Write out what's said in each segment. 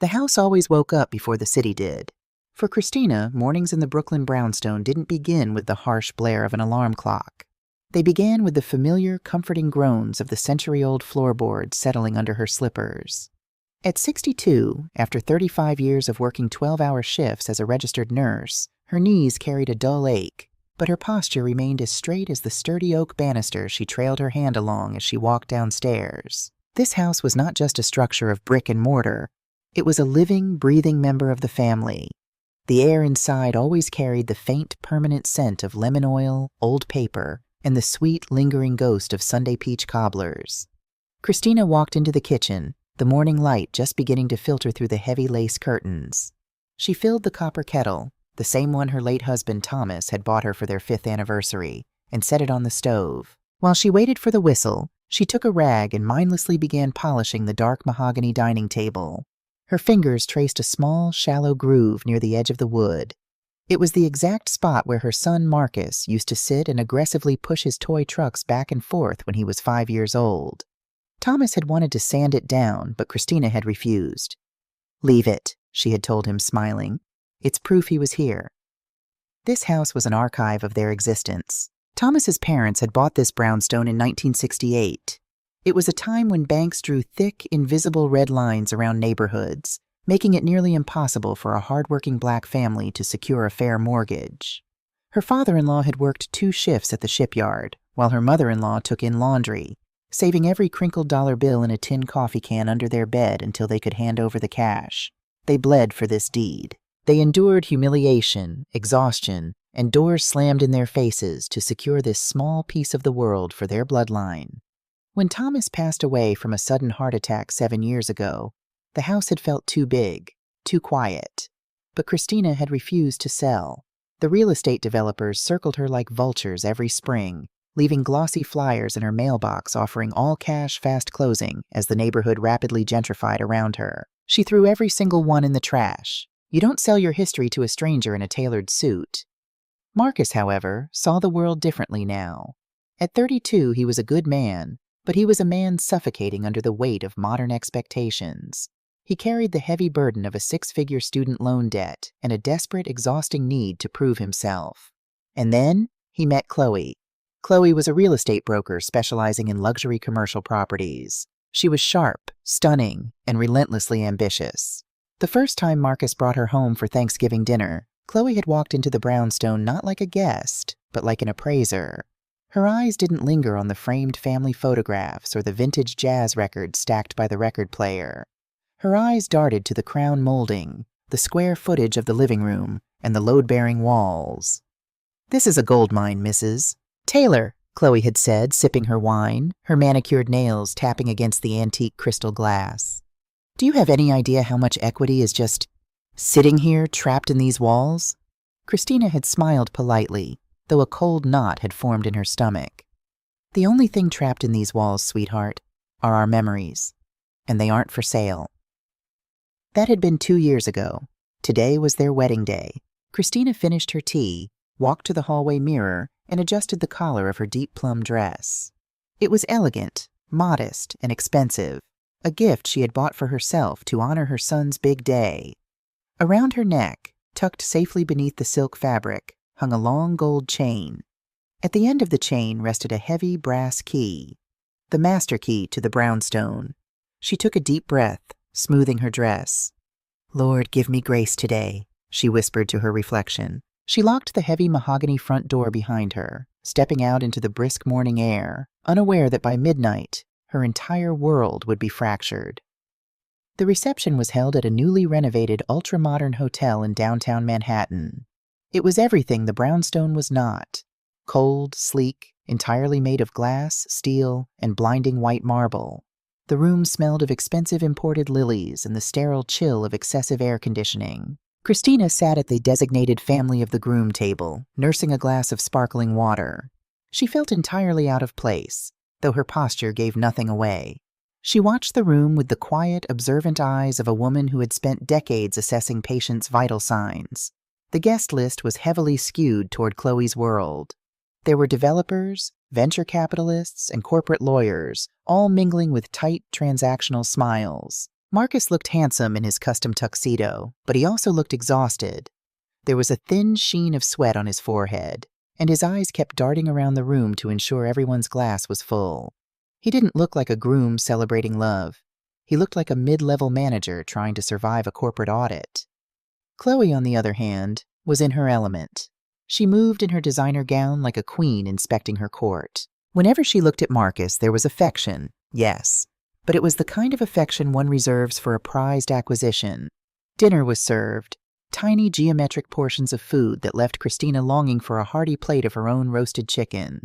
The house always woke up before the city did. For Christina, mornings in the Brooklyn brownstone didn't begin with the harsh blare of an alarm clock. They began with the familiar, comforting groans of the century-old floorboards settling under her slippers. At 62, after 35 years of working 12-hour shifts as a registered nurse, her knees carried a dull ache, but her posture remained as straight as the sturdy oak banister she trailed her hand along as she walked downstairs. This house was not just a structure of brick and mortar. It was a living, breathing member of the family. The air inside always carried the faint, permanent scent of lemon oil, old paper, and the sweet, lingering ghost of Sunday peach cobblers. Christina walked into the kitchen, the morning light just beginning to filter through the heavy lace curtains. She filled the copper kettle, the same one her late husband Thomas had bought her for their 5th anniversary, and set it on the stove. While she waited for the whistle, she took a rag and mindlessly began polishing the dark mahogany dining table. Her fingers traced a small, shallow groove near the edge of the wood. It was the exact spot where her son Marcus used to sit and aggressively push his toy trucks back and forth when he was 5 years old. Thomas had wanted to sand it down, but Christina had refused. "Leave it," she had told him, smiling. "It's proof he was here." This house was an archive of their existence. Thomas's parents had bought this brownstone in 1968. It was a time when banks drew thick, invisible red lines around neighborhoods, making it nearly impossible for a hardworking black family to secure a fair mortgage. Her father-in-law had worked 2 shifts at the shipyard, while her mother-in-law took in laundry, saving every crinkled dollar bill in a tin coffee can under their bed until they could hand over the cash. They bled for this deed. They endured humiliation, exhaustion, and doors slammed in their faces to secure this small piece of the world for their bloodline. When Thomas passed away from a sudden heart attack 7 years ago, the house had felt too big, too quiet. But Christina had refused to sell. The real estate developers circled her like vultures every spring, leaving glossy flyers in her mailbox offering all-cash fast closing as the neighborhood rapidly gentrified around her. She threw every single one in the trash. You don't sell your history to a stranger in a tailored suit. Marcus, however, saw the world differently now. At 32, he was a good man, but he was a man suffocating under the weight of modern expectations. He carried the heavy burden of a 6-figure student loan debt and a desperate, exhausting need to prove himself. And then he met Chloe. Chloe was a real estate broker specializing in luxury commercial properties. She was sharp, stunning, and relentlessly ambitious. The first time Marcus brought her home for Thanksgiving dinner, Chloe had walked into the brownstone not like a guest, but like an appraiser. Her eyes didn't linger on the framed family photographs or the vintage jazz records stacked by the record player. Her eyes darted to the crown molding, the square footage of the living room, and the load-bearing walls. "This is a gold mine, Mrs. Taylor," Chloe had said, sipping her wine, her manicured nails tapping against the antique crystal glass. "Do you have any idea how much equity is just sitting here trapped in these walls?" Christina had smiled politely, though a cold knot had formed in her stomach. "The only thing trapped in these walls, sweetheart, are our memories, and they aren't for sale." That had been 2 years ago. Today was their wedding day. Christina finished her tea, walked to the hallway mirror, and adjusted the collar of her deep plum dress. It was elegant, modest, and expensive, a gift she had bought for herself to honor her son's big day. Around her neck, tucked safely beneath the silk fabric, hung a long gold chain. At the end of the chain rested a heavy brass key, the master key to the brownstone. She took a deep breath, smoothing her dress. "Lord, give me grace today," she whispered to her reflection. She locked the heavy mahogany front door behind her, stepping out into the brisk morning air, unaware that by midnight, her entire world would be fractured. The reception was held at a newly renovated ultra-modern hotel in downtown Manhattan. It was everything the brownstone was not. Cold, sleek, entirely made of glass, steel, and blinding white marble. The room smelled of expensive imported lilies and the sterile chill of excessive air conditioning. Christina sat at the designated family of the groom table, nursing a glass of sparkling water. She felt entirely out of place, though her posture gave nothing away. She watched the room with the quiet, observant eyes of a woman who had spent decades assessing patients' vital signs. The guest list was heavily skewed toward Chloe's world. There were developers, venture capitalists, and corporate lawyers, all mingling with tight, transactional smiles. Marcus looked handsome in his custom tuxedo, but he also looked exhausted. There was a thin sheen of sweat on his forehead, and his eyes kept darting around the room to ensure everyone's glass was full. He didn't look like a groom celebrating love. He looked like a mid-level manager trying to survive a corporate audit. Chloe, on the other hand, was in her element. She moved in her designer gown like a queen inspecting her court. Whenever she looked at Marcus, there was affection, yes, but it was the kind of affection one reserves for a prized acquisition. Dinner was served, tiny geometric portions of food that left Christina longing for a hearty plate of her own roasted chicken.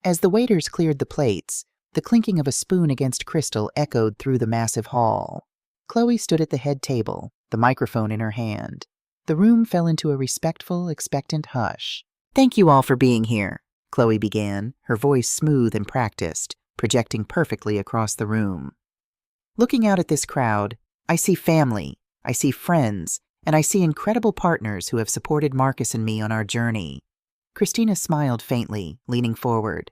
As the waiters cleared the plates, the clinking of a spoon against crystal echoed through the massive hall. Chloe stood at the head table, the microphone in her hand. The room fell into a respectful, expectant hush. "Thank you all for being here," Chloe began, her voice smooth and practiced, projecting perfectly across the room. "Looking out at this crowd, I see family, I see friends, and I see incredible partners who have supported Marcus and me on our journey." Christina smiled faintly, leaning forward.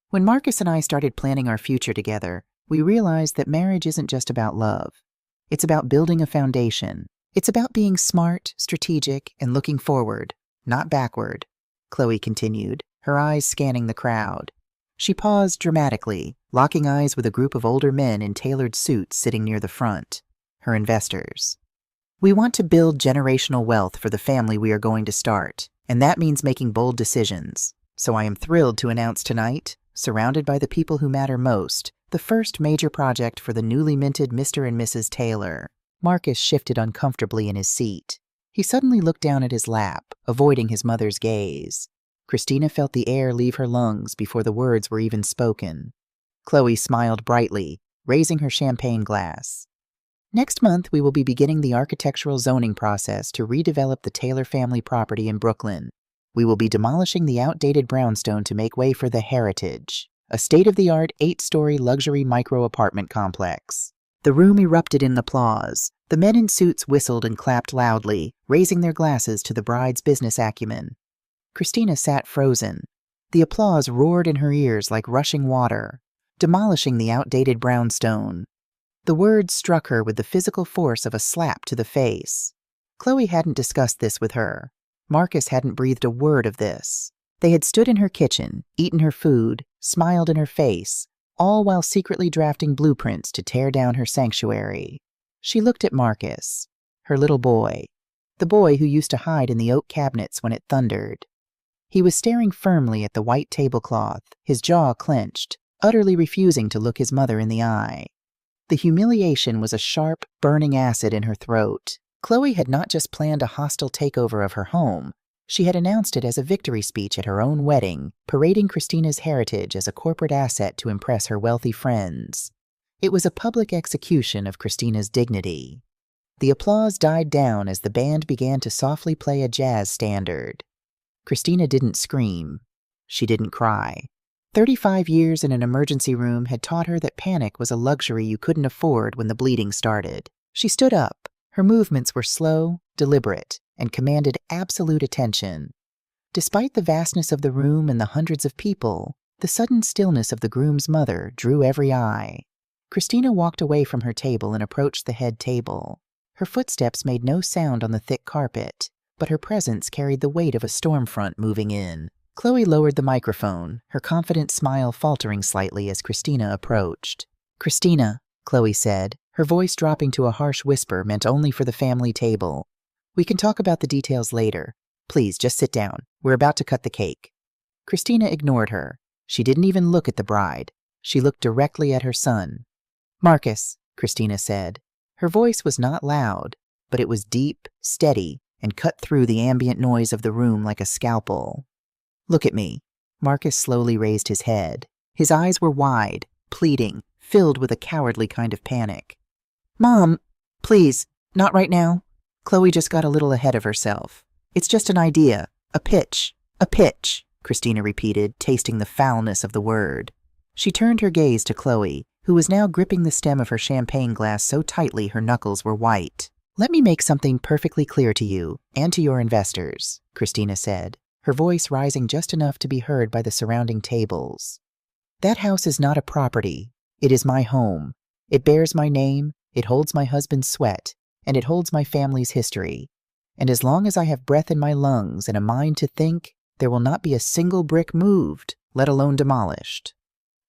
"When Marcus and I started planning our future together, we realized that marriage isn't just about love. It's about building a foundation. It's about being smart, strategic, and looking forward, not backward," Chloe continued, her eyes scanning the crowd. She paused dramatically, locking eyes with a group of older men in tailored suits sitting near the front, her investors. "We want to build generational wealth for the family we are going to start, and that means making bold decisions. So I am thrilled to announce tonight, surrounded by the people who matter most, the first major project for the newly minted Mr. and Mrs. Taylor." Marcus shifted uncomfortably in his seat. He suddenly looked down at his lap, avoiding his mother's gaze. Christina felt the air leave her lungs before the words were even spoken. Chloe smiled brightly, raising her champagne glass. "Next month, we will be beginning the architectural zoning process to redevelop the Taylor family property in Brooklyn. We will be demolishing the outdated brownstone to make way for the Heritage, a state-of-the-art 8-story luxury micro-apartment complex." The room erupted in applause. The men in suits whistled and clapped loudly, raising their glasses to the bride's business acumen. Christina sat frozen. The applause roared in her ears like rushing water, demolishing the outdated brownstone. The words struck her with the physical force of a slap to the face. Chloe hadn't discussed this with her. Marcus hadn't breathed a word of this. They had stood in her kitchen, eaten her food, smiled in her face, all while secretly drafting blueprints to tear down her sanctuary. She looked at Marcus, her little boy, the boy who used to hide in the oak cabinets when it thundered. He was staring firmly at the white tablecloth, his jaw clenched, utterly refusing to look his mother in the eye. The humiliation was a sharp, burning acid in her throat. Chloe had not just planned a hostile takeover of her home. She had announced it as a victory speech at her own wedding, parading Christina's heritage as a corporate asset to impress her wealthy friends. It was a public execution of Christina's dignity. The applause died down as the band began to softly play a jazz standard. Christina didn't scream. She didn't cry. 35 years in an emergency room had taught her that panic was a luxury you couldn't afford when the bleeding started. She stood up. Her movements were slow, deliberate, and commanded absolute attention. Despite the vastness of the room and the hundreds of people, the sudden stillness of the groom's mother drew every eye. Christina walked away from her table and approached the head table. Her footsteps made no sound on the thick carpet, but her presence carried the weight of a storm front moving in. Chloe lowered the microphone, her confident smile faltering slightly as Christina approached. "Christina," Chloe said, her voice dropping to a harsh whisper meant only for the family table. "We can talk about the details later. Please, just sit down. We're about to cut the cake." Christina ignored her. She didn't even look at the bride. She looked directly at her son. "Marcus," Christina said. Her voice was not loud, but it was deep, steady, and cut through the ambient noise of the room like a scalpel. "Look at me." Marcus slowly raised his head. His eyes were wide, pleading, filled with a cowardly kind of panic. "Mom, please, not right now." Chloe just got a little ahead of herself. "It's just an idea, a pitch, Christina repeated, tasting the foulness of the word. She turned her gaze to Chloe, who was now gripping the stem of her champagne glass so tightly her knuckles were white. "Let me make something perfectly clear to you, and to your investors," Christina said, her voice rising just enough to be heard by the surrounding tables. "That house is not a property. It is my home. It bears my name, It holds my husband's sweat, and it holds my family's history. And as long as I have breath in my lungs and a mind to think, there will not be a single brick moved, let alone demolished."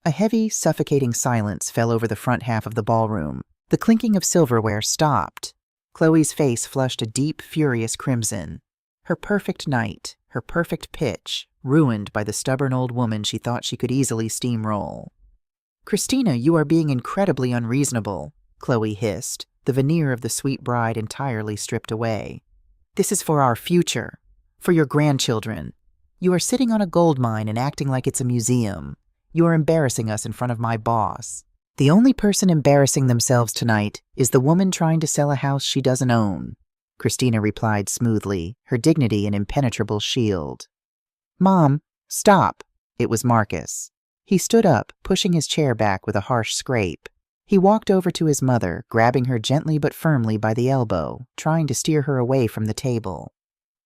A heavy, suffocating silence fell over the front half of the ballroom. The clinking of silverware stopped. Chloe's face flushed a deep, furious crimson. Her perfect night, her perfect pitch, ruined by the stubborn old woman she thought she could easily steamroll. "Christina, you are being incredibly unreasonable," Chloe hissed, the veneer of the sweet bride entirely stripped away. "This is for our future, for your grandchildren. You are sitting on a gold mine and acting like it's a museum. You are embarrassing us in front of my boss. The only person embarrassing themselves tonight is the woman trying to sell a house she doesn't own," Christina replied smoothly, her dignity an impenetrable shield. "Mom, stop." It was Marcus. He stood up, pushing his chair back with a harsh scrape. He walked over to his mother, grabbing her gently but firmly by the elbow, trying to steer her away from the table.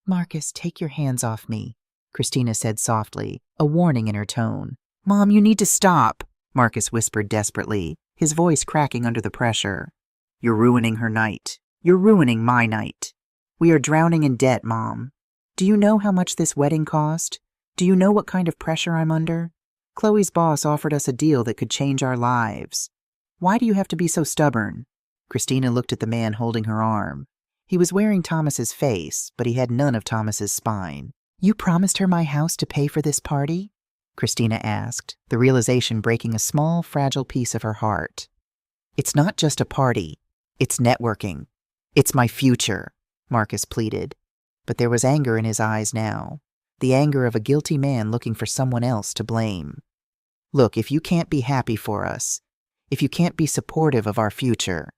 "Marcus, take your hands off me," Christina said softly, a warning in her tone. "Mom, you need to stop," Marcus whispered desperately, his voice cracking under the pressure. "You're ruining her night. You're ruining my night. We are drowning in debt, Mom. Do you know how much this wedding cost? Do you know what kind of pressure I'm under? Chloe's boss offered us a deal that could change our lives. Why do you have to be so stubborn?" Christina looked at the man holding her arm. He was wearing Thomas's face, but he had none of Thomas's spine. "You promised her my house to pay for this party?" Christina asked, the realization breaking a small, fragile piece of her heart. "It's not just a party. It's networking. It's my future," Marcus pleaded. But there was anger in his eyes now, the anger of a guilty man looking for someone else to blame. "Look, if you can't be happy for us, if you can't be supportive of our future."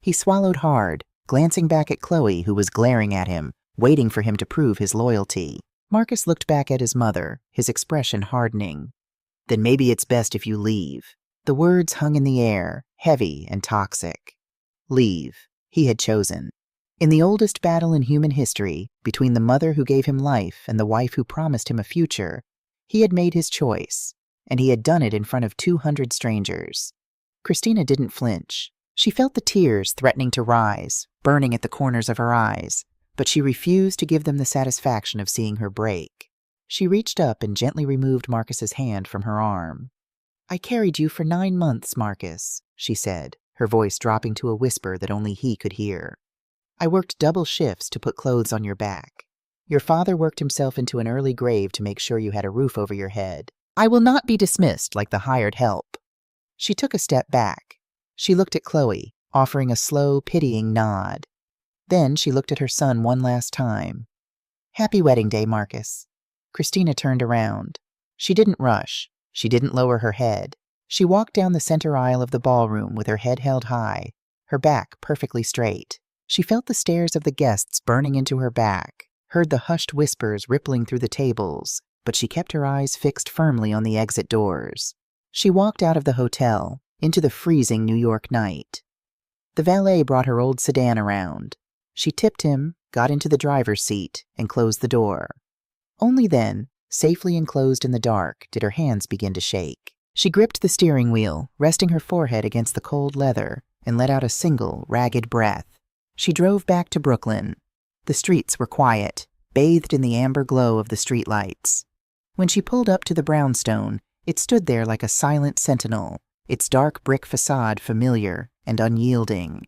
He swallowed hard, glancing back at Chloe, who was glaring at him, waiting for him to prove his loyalty. Marcus looked back at his mother, his expression hardening. "Then maybe it's best if you leave." The words hung in the air, heavy and toxic. Leave. He had chosen. In the oldest battle in human history, between the mother who gave him life and the wife who promised him a future, he had made his choice, and he had done it in front of 200 strangers. Christina didn't flinch. She felt the tears threatening to rise, burning at the corners of her eyes, but she refused to give them the satisfaction of seeing her break. She reached up and gently removed Marcus's hand from her arm. "I carried you for 9 months, Marcus," she said, her voice dropping to a whisper that only he could hear. "I worked double shifts to put clothes on your back. Your father worked himself into an early grave to make sure you had a roof over your head. I will not be dismissed like the hired help." She took a step back. She looked at Chloe, offering a slow, pitying nod. Then she looked at her son one last time. "Happy wedding day, Marcus." Christina turned around. She didn't rush. She didn't lower her head. She walked down the center aisle of the ballroom with her head held high, her back perfectly straight. She felt the stares of the guests burning into her back, heard the hushed whispers rippling through the tables, but she kept her eyes fixed firmly on the exit doors. She walked out of the hotel, into the freezing New York night. The valet brought her old sedan around. She tipped him, got into the driver's seat, and closed the door. Only then, safely enclosed in the dark, did her hands begin to shake. She gripped the steering wheel, resting her forehead against the cold leather, and let out a single, ragged breath. She drove back to Brooklyn. The streets were quiet, bathed in the amber glow of the streetlights. When she pulled up to the brownstone, it stood there like a silent sentinel, its dark brick facade familiar and unyielding.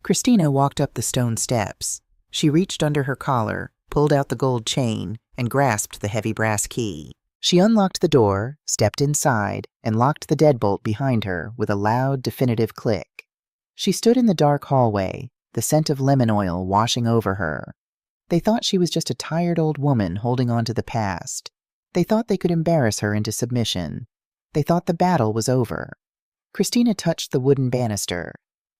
Christina walked up the stone steps. She reached under her collar, pulled out the gold chain, and grasped the heavy brass key. She unlocked the door, stepped inside, and locked the deadbolt behind her with a loud, definitive click. She stood in the dark hallway, the scent of lemon oil washing over her. They thought she was just a tired old woman holding on to the past. They thought they could embarrass her into submission. They thought the battle was over. Christina touched the wooden banister.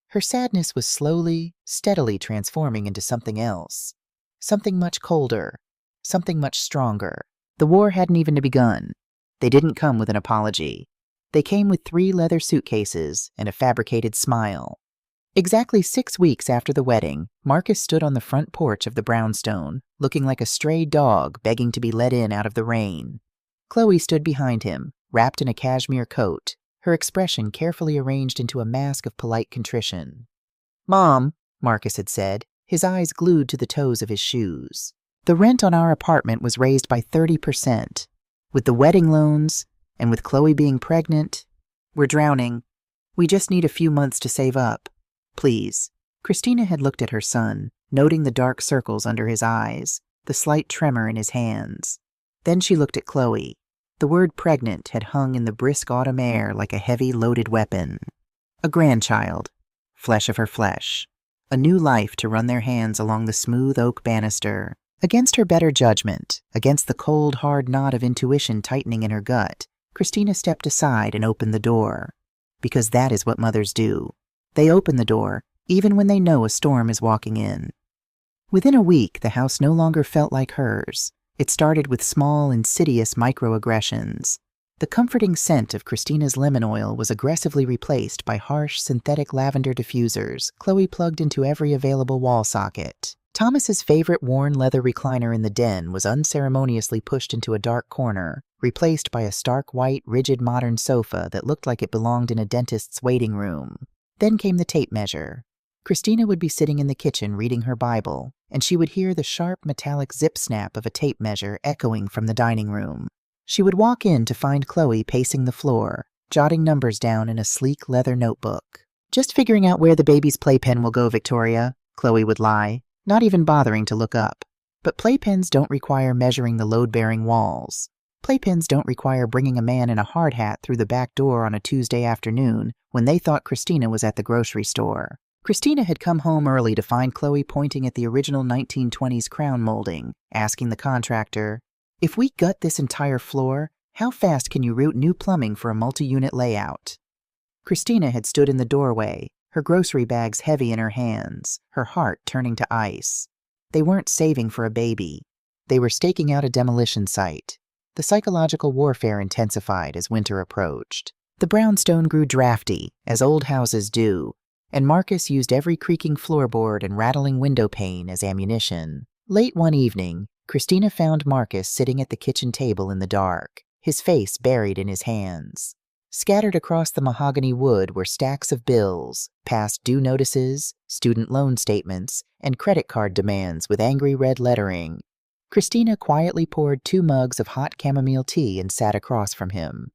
Her sadness was slowly, steadily transforming into something else. Something much colder. Something much stronger. The war hadn't even begun. They didn't come with an apology. They came with 3 leather suitcases and a fabricated smile. Exactly 6 weeks after the wedding, Marcus stood on the front porch of the brownstone, looking like a stray dog begging to be let in out of the rain. Chloe stood behind him, wrapped in a cashmere coat, her expression carefully arranged into a mask of polite contrition. "Mom," Marcus had said, his eyes glued to the toes of his shoes. "The rent on our apartment was raised by 30%. With the wedding loans, and with Chloe being pregnant, we're drowning. We just need a few months to save up. Please." Christina had looked at her son, noting the dark circles under his eyes, the slight tremor in his hands. Then she looked at Chloe. The word pregnant had hung in the brisk autumn air like a heavy, loaded weapon. A grandchild, flesh of her flesh. A new life to run their hands along the smooth oak banister. Against her better judgment, against the cold, hard knot of intuition tightening in her gut, Christina stepped aside and opened the door. Because that is what mothers do. They open the door, even when they know a storm is walking in. Within a week, the house no longer felt like hers. It started with small, insidious microaggressions. The comforting scent of Christina's lemon oil was aggressively replaced by harsh, synthetic lavender diffusers Chloe plugged into every available wall socket. Thomas's favorite worn leather recliner in the den was unceremoniously pushed into a dark corner, replaced by a stark white, rigid modern sofa that looked like it belonged in a dentist's waiting room. Then came the tape measure. Christina would be sitting in the kitchen reading her Bible, and she would hear the sharp metallic zip snap of a tape measure echoing from the dining room. She would walk in to find Chloe pacing the floor, jotting numbers down in a sleek leather notebook. "Just figuring out where the baby's playpen will go, Victoria," Chloe would lie, not even bothering to look up. But playpens don't require measuring the load-bearing walls. Playpens don't require bringing a man in a hard hat through the back door on a Tuesday afternoon when they thought Christina was at the grocery store. Christina had come home early to find Chloe pointing at the original 1920s crown molding, asking the contractor, "If we gut this entire floor, how fast can you route new plumbing for a multi-unit layout?" Christina had stood in the doorway, her grocery bags heavy in her hands, her heart turning to ice. They weren't saving for a baby. They were staking out a demolition site. The psychological warfare intensified as winter approached. The brownstone grew drafty, as old houses do, and Marcus used every creaking floorboard and rattling window pane as ammunition. Late one evening, Christina found Marcus sitting at the kitchen table in the dark, his face buried in his hands. Scattered across the mahogany wood were stacks of bills, past due notices, student loan statements, and credit card demands with angry red lettering. Christina quietly poured 2 mugs of hot chamomile tea and sat across from him.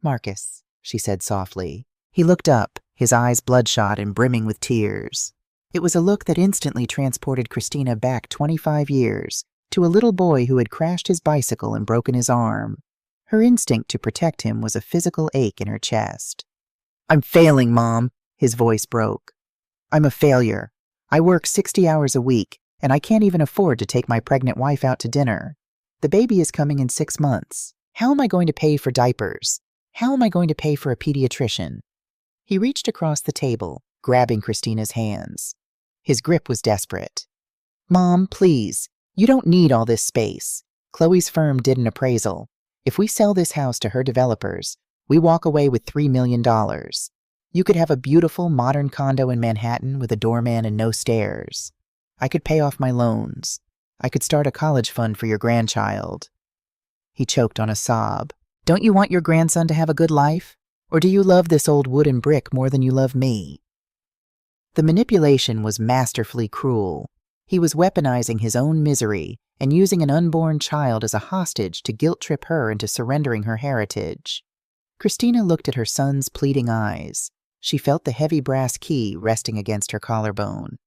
"Marcus," she said softly. He looked up, his eyes bloodshot and brimming with tears. It was a look that instantly transported Christina back 25 years, to a little boy who had crashed his bicycle and broken his arm. Her instinct to protect him was a physical ache in her chest. "I'm failing, Mom," his voice broke. "I'm a failure. I work 60 hours a week, and I can't even afford to take my pregnant wife out to dinner. The baby is coming in 6 months. How am I going to pay for diapers? How am I going to pay for a pediatrician?" He reached across the table, grabbing Christina's hands. His grip was desperate. "Mom, please. You don't need all this space. Chloe's firm did an appraisal. If we sell this house to her developers, we walk away with $3 million. You could have a beautiful, modern condo in Manhattan with a doorman and no stairs. I could pay off my loans. I could start a college fund for your grandchild." He choked on a sob. "Don't you want your grandson to have a good life? Or do you love this old wood and brick more than you love me?" The manipulation was masterfully cruel. He was weaponizing his own misery and using an unborn child as a hostage to guilt-trip her into surrendering her heritage. Christina looked at her son's pleading eyes. She felt the heavy brass key resting against her collarbone.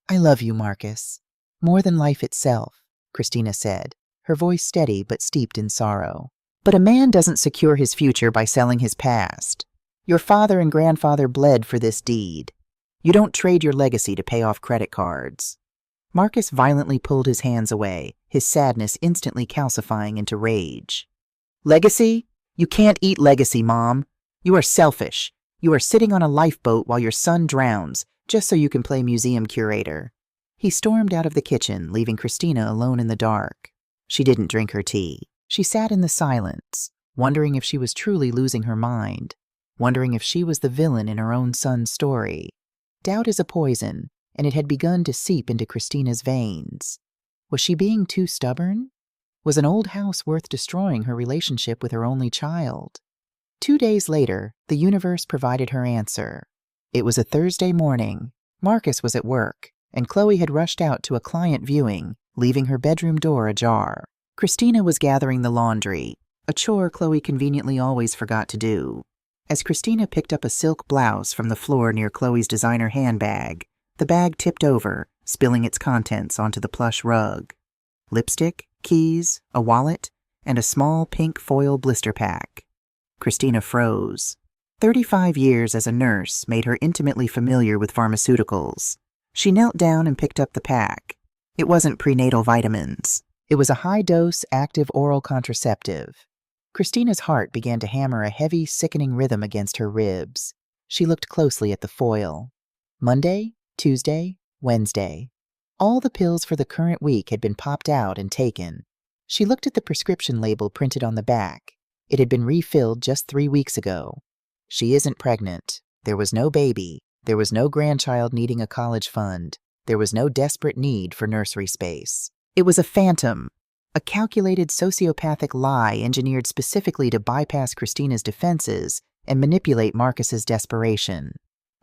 "I love you, Marcus. More than life itself," Christina said, her voice steady but steeped in sorrow. "But a man doesn't secure his future by selling his past. Your father and grandfather bled for this deed. You don't trade your legacy to pay off credit cards." Marcus violently pulled his hands away, his sadness instantly calcifying into rage. "Legacy? You can't eat legacy, Mom. You are selfish. You are sitting on a lifeboat while your son drowns, just so you can play museum curator." He stormed out of the kitchen, leaving Christina alone in the dark. She didn't drink her tea. She sat in the silence, wondering if she was truly losing her mind, wondering if she was the villain in her own son's story. Doubt is a poison, and it had begun to seep into Christina's veins. Was she being too stubborn? Was an old house worth destroying her relationship with her only child? 2 days later, the universe provided her answer. It was a Thursday morning, Marcus was at work, and Chloe had rushed out to a client viewing, leaving her bedroom door ajar. Christina was gathering the laundry, a chore Chloe conveniently always forgot to do. As Christina picked up a silk blouse from the floor near Chloe's designer handbag, the bag tipped over, spilling its contents onto the plush rug. Lipstick, keys, a wallet, and a small pink foil blister pack. Christina froze. 35 years as a nurse made her intimately familiar with pharmaceuticals. She knelt down and picked up the pack. It wasn't prenatal vitamins. It was a high-dose, active oral contraceptive. Christina's heart began to hammer a heavy, sickening rhythm against her ribs. She looked closely at the foil. Monday, Tuesday, Wednesday. All the pills for the current week had been popped out and taken. She looked at the prescription label printed on the back. It had been refilled just 3 weeks ago. She isn't pregnant. There was no baby. There was no grandchild needing a college fund. There was no desperate need for nursery space. It was a phantom, a calculated sociopathic lie engineered specifically to bypass Christina's defenses and manipulate Marcus's desperation.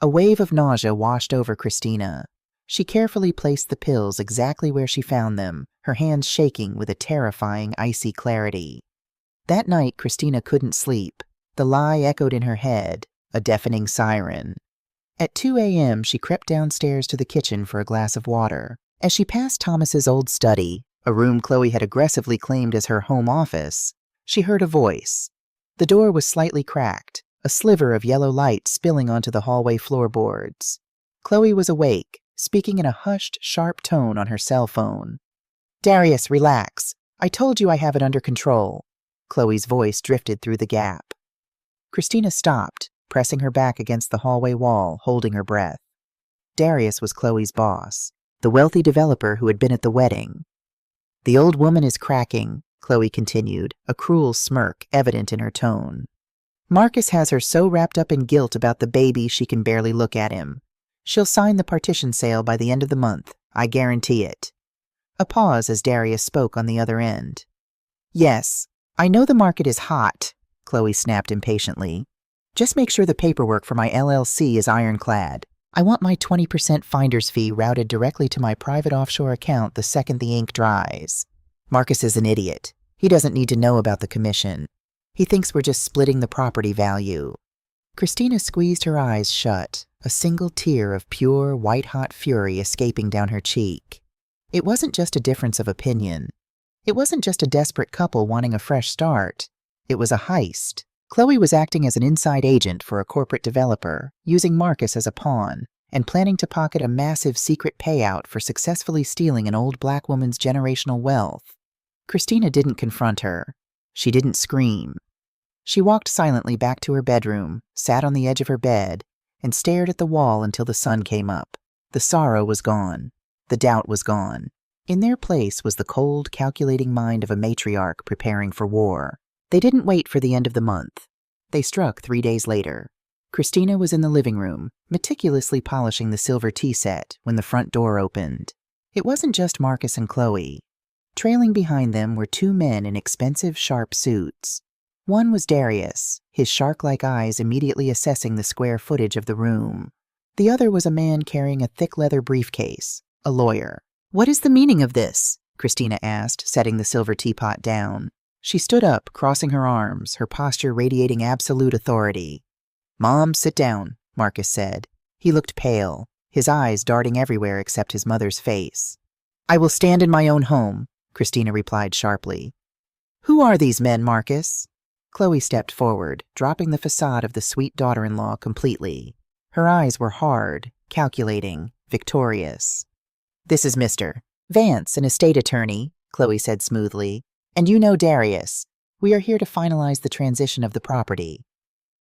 A wave of nausea washed over Christina. She carefully placed the pills exactly where she found them, her hands shaking with a terrifying, icy clarity. That night, Christina couldn't sleep. The lie echoed in her head, a deafening siren. At 2 a.m., she crept downstairs to the kitchen for a glass of water. As she passed Thomas's old study, a room Chloe had aggressively claimed as her home office, she heard a voice. The door was slightly cracked, a sliver of yellow light spilling onto the hallway floorboards. Chloe was awake, speaking in a hushed, sharp tone on her cell phone. "Darius, relax. I told you I have it under control." Chloe's voice drifted through the gap. Christina stopped, pressing her back against the hallway wall, holding her breath. Darius was Chloe's boss, the wealthy developer who had been at the wedding. "The old woman is cracking," Chloe continued, a cruel smirk evident in her tone. "Marcus has her so wrapped up in guilt about the baby she can barely look at him. She'll sign the partition sale by the end of the month, I guarantee it." A pause as Darius spoke on the other end. "Yes, I know the market is hot," Chloe snapped impatiently. "Just make sure the paperwork for my LLC is ironclad. I want my 20% finder's fee routed directly to my private offshore account the second the ink dries. Marcus is an idiot. He doesn't need to know about the commission. He thinks we're just splitting the property value." Christina squeezed her eyes shut, a single tear of pure, white-hot fury escaping down her cheek. It wasn't just a difference of opinion. It wasn't just a desperate couple wanting a fresh start. It was a heist. Chloe was acting as an inside agent for a corporate developer, using Marcus as a pawn, and planning to pocket a massive secret payout for successfully stealing an old black woman's generational wealth. Christina didn't confront her. She didn't scream. She walked silently back to her bedroom, sat on the edge of her bed, and stared at the wall until the sun came up. The sorrow was gone. The doubt was gone. In their place was the cold, calculating mind of a matriarch preparing for war. They didn't wait for the end of the month. They struck 3 days later. Christina was in the living room, meticulously polishing the silver tea set when the front door opened. It wasn't just Marcus and Chloe. Trailing behind them were 2 men in expensive, sharp suits. One was Darius, his shark-like eyes immediately assessing the square footage of the room. The other was a man carrying a thick leather briefcase, a lawyer. "What is the meaning of this?" Christina asked, setting the silver teapot down. She stood up, crossing her arms, her posture radiating absolute authority. "Mom, sit down," Marcus said. He looked pale, his eyes darting everywhere except his mother's face. "I will stand in my own home," Christina replied sharply. "Who are these men, Marcus?" Chloe stepped forward, dropping the facade of the sweet daughter-in-law completely. Her eyes were hard, calculating, victorious. "This is Mr. Vance, an estate attorney," Chloe said smoothly. "And you know Darius. We are here to finalize the transition of the property."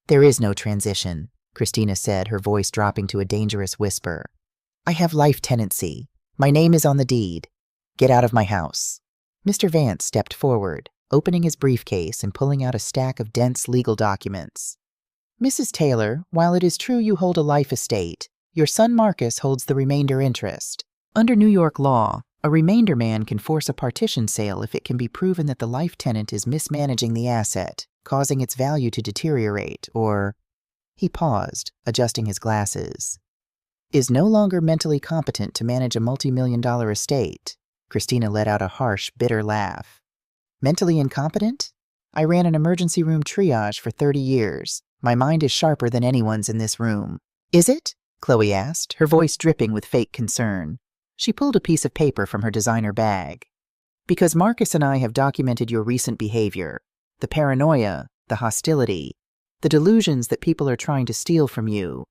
"There is no transition," Christina said, her voice dropping to a dangerous whisper. "I have life tenancy. My name is on the deed. Get out of my house." Mr. Vance stepped forward, opening his briefcase and pulling out a stack of dense legal documents. "Mrs. Taylor, while it is true you hold a life estate, your son Marcus holds the remainder interest. Under New York law, a remainder man can force a partition sale if it can be proven that the life tenant is mismanaging the asset, causing its value to deteriorate, or—" He paused, adjusting his glasses. is no longer mentally competent to manage a multi-million-dollar estate. Christina let out a harsh, bitter laugh. Mentally incompetent? I ran an emergency room triage for 30 years. My mind is sharper than anyone's in this room. Is it? Chloe asked, her voice dripping with fake concern. She pulled a piece of paper from her designer bag. Because Marcus and I have documented your recent behavior, the paranoia, the hostility, the delusions that people are trying to steal from you.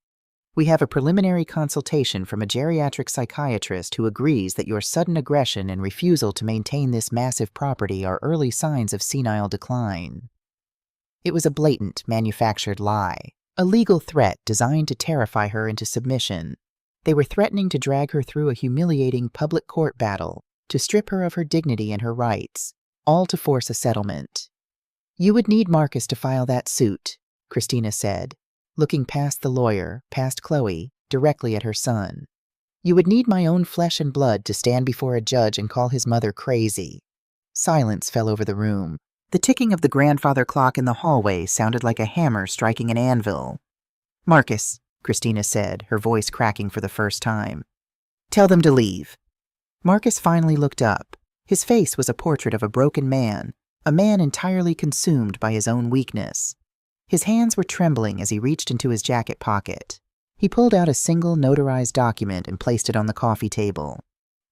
We have a preliminary consultation from a geriatric psychiatrist who agrees that your sudden aggression and refusal to maintain this massive property are early signs of senile decline. It was a blatant, manufactured lie, a legal threat designed to terrify her into submission. They were threatening to drag her through a humiliating public court battle, to strip her of her dignity and her rights, all to force a settlement. You would need Marcus to file that suit, Christina said, looking past the lawyer, past Chloe, directly at her son. You would need my own flesh and blood to stand before a judge and call his mother crazy. Silence fell over the room. The ticking of the grandfather clock in the hallway sounded like a hammer striking an anvil. Marcus, Christina said, her voice cracking for the first time. Tell them to leave. Marcus finally looked up. His face was a portrait of a broken man, a man entirely consumed by his own weakness. His hands were trembling as he reached into his jacket pocket. He pulled out a single notarized document and placed it on the coffee table.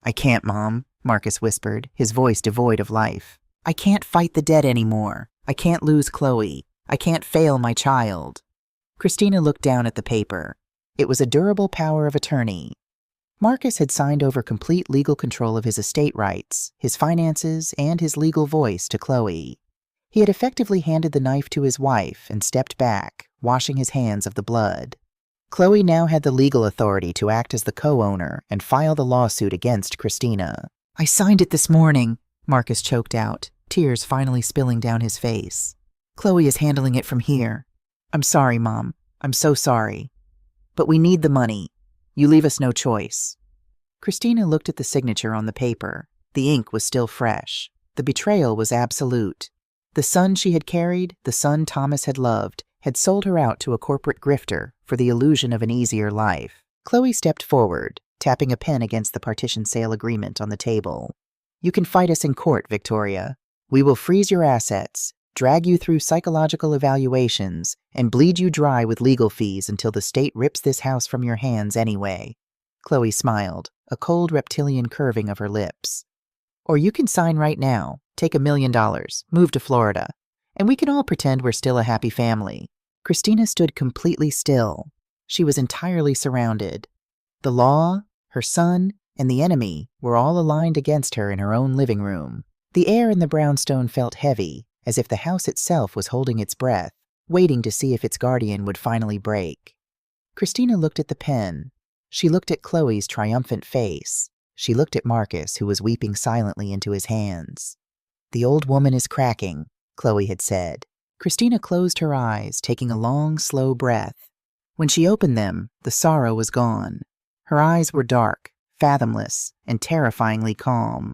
I can't, Mom, Marcus whispered, his voice devoid of life. I can't fight the dead anymore. I can't lose Chloe. I can't fail my child. Christina looked down at the paper. It was a durable power of attorney. Marcus had signed over complete legal control of his estate rights, his finances, and his legal voice to Chloe. He had effectively handed the knife to his wife and stepped back, washing his hands of the blood. Chloe now had the legal authority to act as the co-owner and file the lawsuit against Christina. I signed it this morning, Marcus choked out, tears finally spilling down his face. Chloe is handling it from here. I'm sorry, Mom. I'm so sorry. But we need the money. You leave us no choice. Christina looked at the signature on the paper. The ink was still fresh. The betrayal was absolute. The son she had carried, the son Thomas had loved, had sold her out to a corporate grifter for the illusion of an easier life. Chloe stepped forward, tapping a pen against the partition sale agreement on the table. You can fight us in court, Victoria. We will freeze your assets, drag you through psychological evaluations, and bleed you dry with legal fees until the state rips this house from your hands anyway. Chloe smiled, a cold reptilian curving of her lips. Or you can sign right now, take $1 million, move to Florida, and we can all pretend we're still a happy family. Christina stood completely still. She was entirely surrounded. The law, her son, and the enemy were all aligned against her in her own living room. The air in the brownstone felt heavy, as if the house itself was holding its breath, waiting to see if its guardian would finally break. Christina looked at the pen. She looked at Chloe's triumphant face. She looked at Marcus, who was weeping silently into his hands. The old woman is cracking, Chloe had said. Christina closed her eyes, taking a long, slow breath. When she opened them, the sorrow was gone. Her eyes were dark, fathomless, and terrifyingly calm.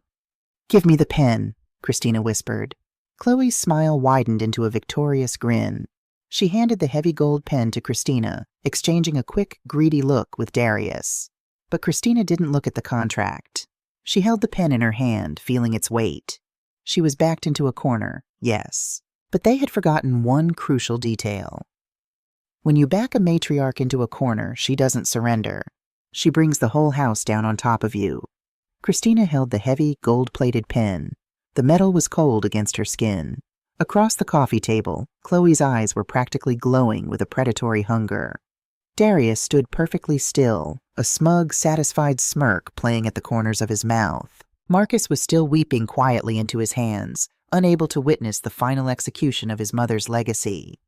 Give me the pen, Christina whispered. Chloe's smile widened into a victorious grin. She handed the heavy gold pen to Christina, exchanging a quick, greedy look with Darius. But Christina didn't look at the contract. She held the pen in her hand, feeling its weight. She was backed into a corner, yes, but they had forgotten one crucial detail. When you back a matriarch into a corner, she doesn't surrender. She brings the whole house down on top of you. Christina held the heavy, gold-plated pen. The metal was cold against her skin. Across the coffee table, Chloe's eyes were practically glowing with a predatory hunger. Darius stood perfectly still, a smug, satisfied smirk playing at the corners of his mouth. Marcus was still weeping quietly into his hands, unable to witness the final execution of his mother's legacy.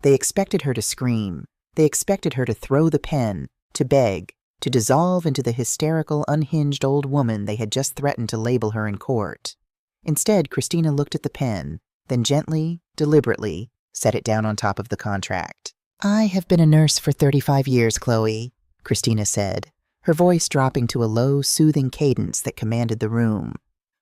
They expected her to scream. They expected her to throw the pen, to beg, to dissolve into the hysterical, unhinged old woman they had just threatened to label her in court. Instead, Christina looked at the pen, then gently, deliberately, set it down on top of the contract. I have been a nurse for 35 years, Chloe, Christina said, her voice dropping to a low, soothing cadence that commanded the room.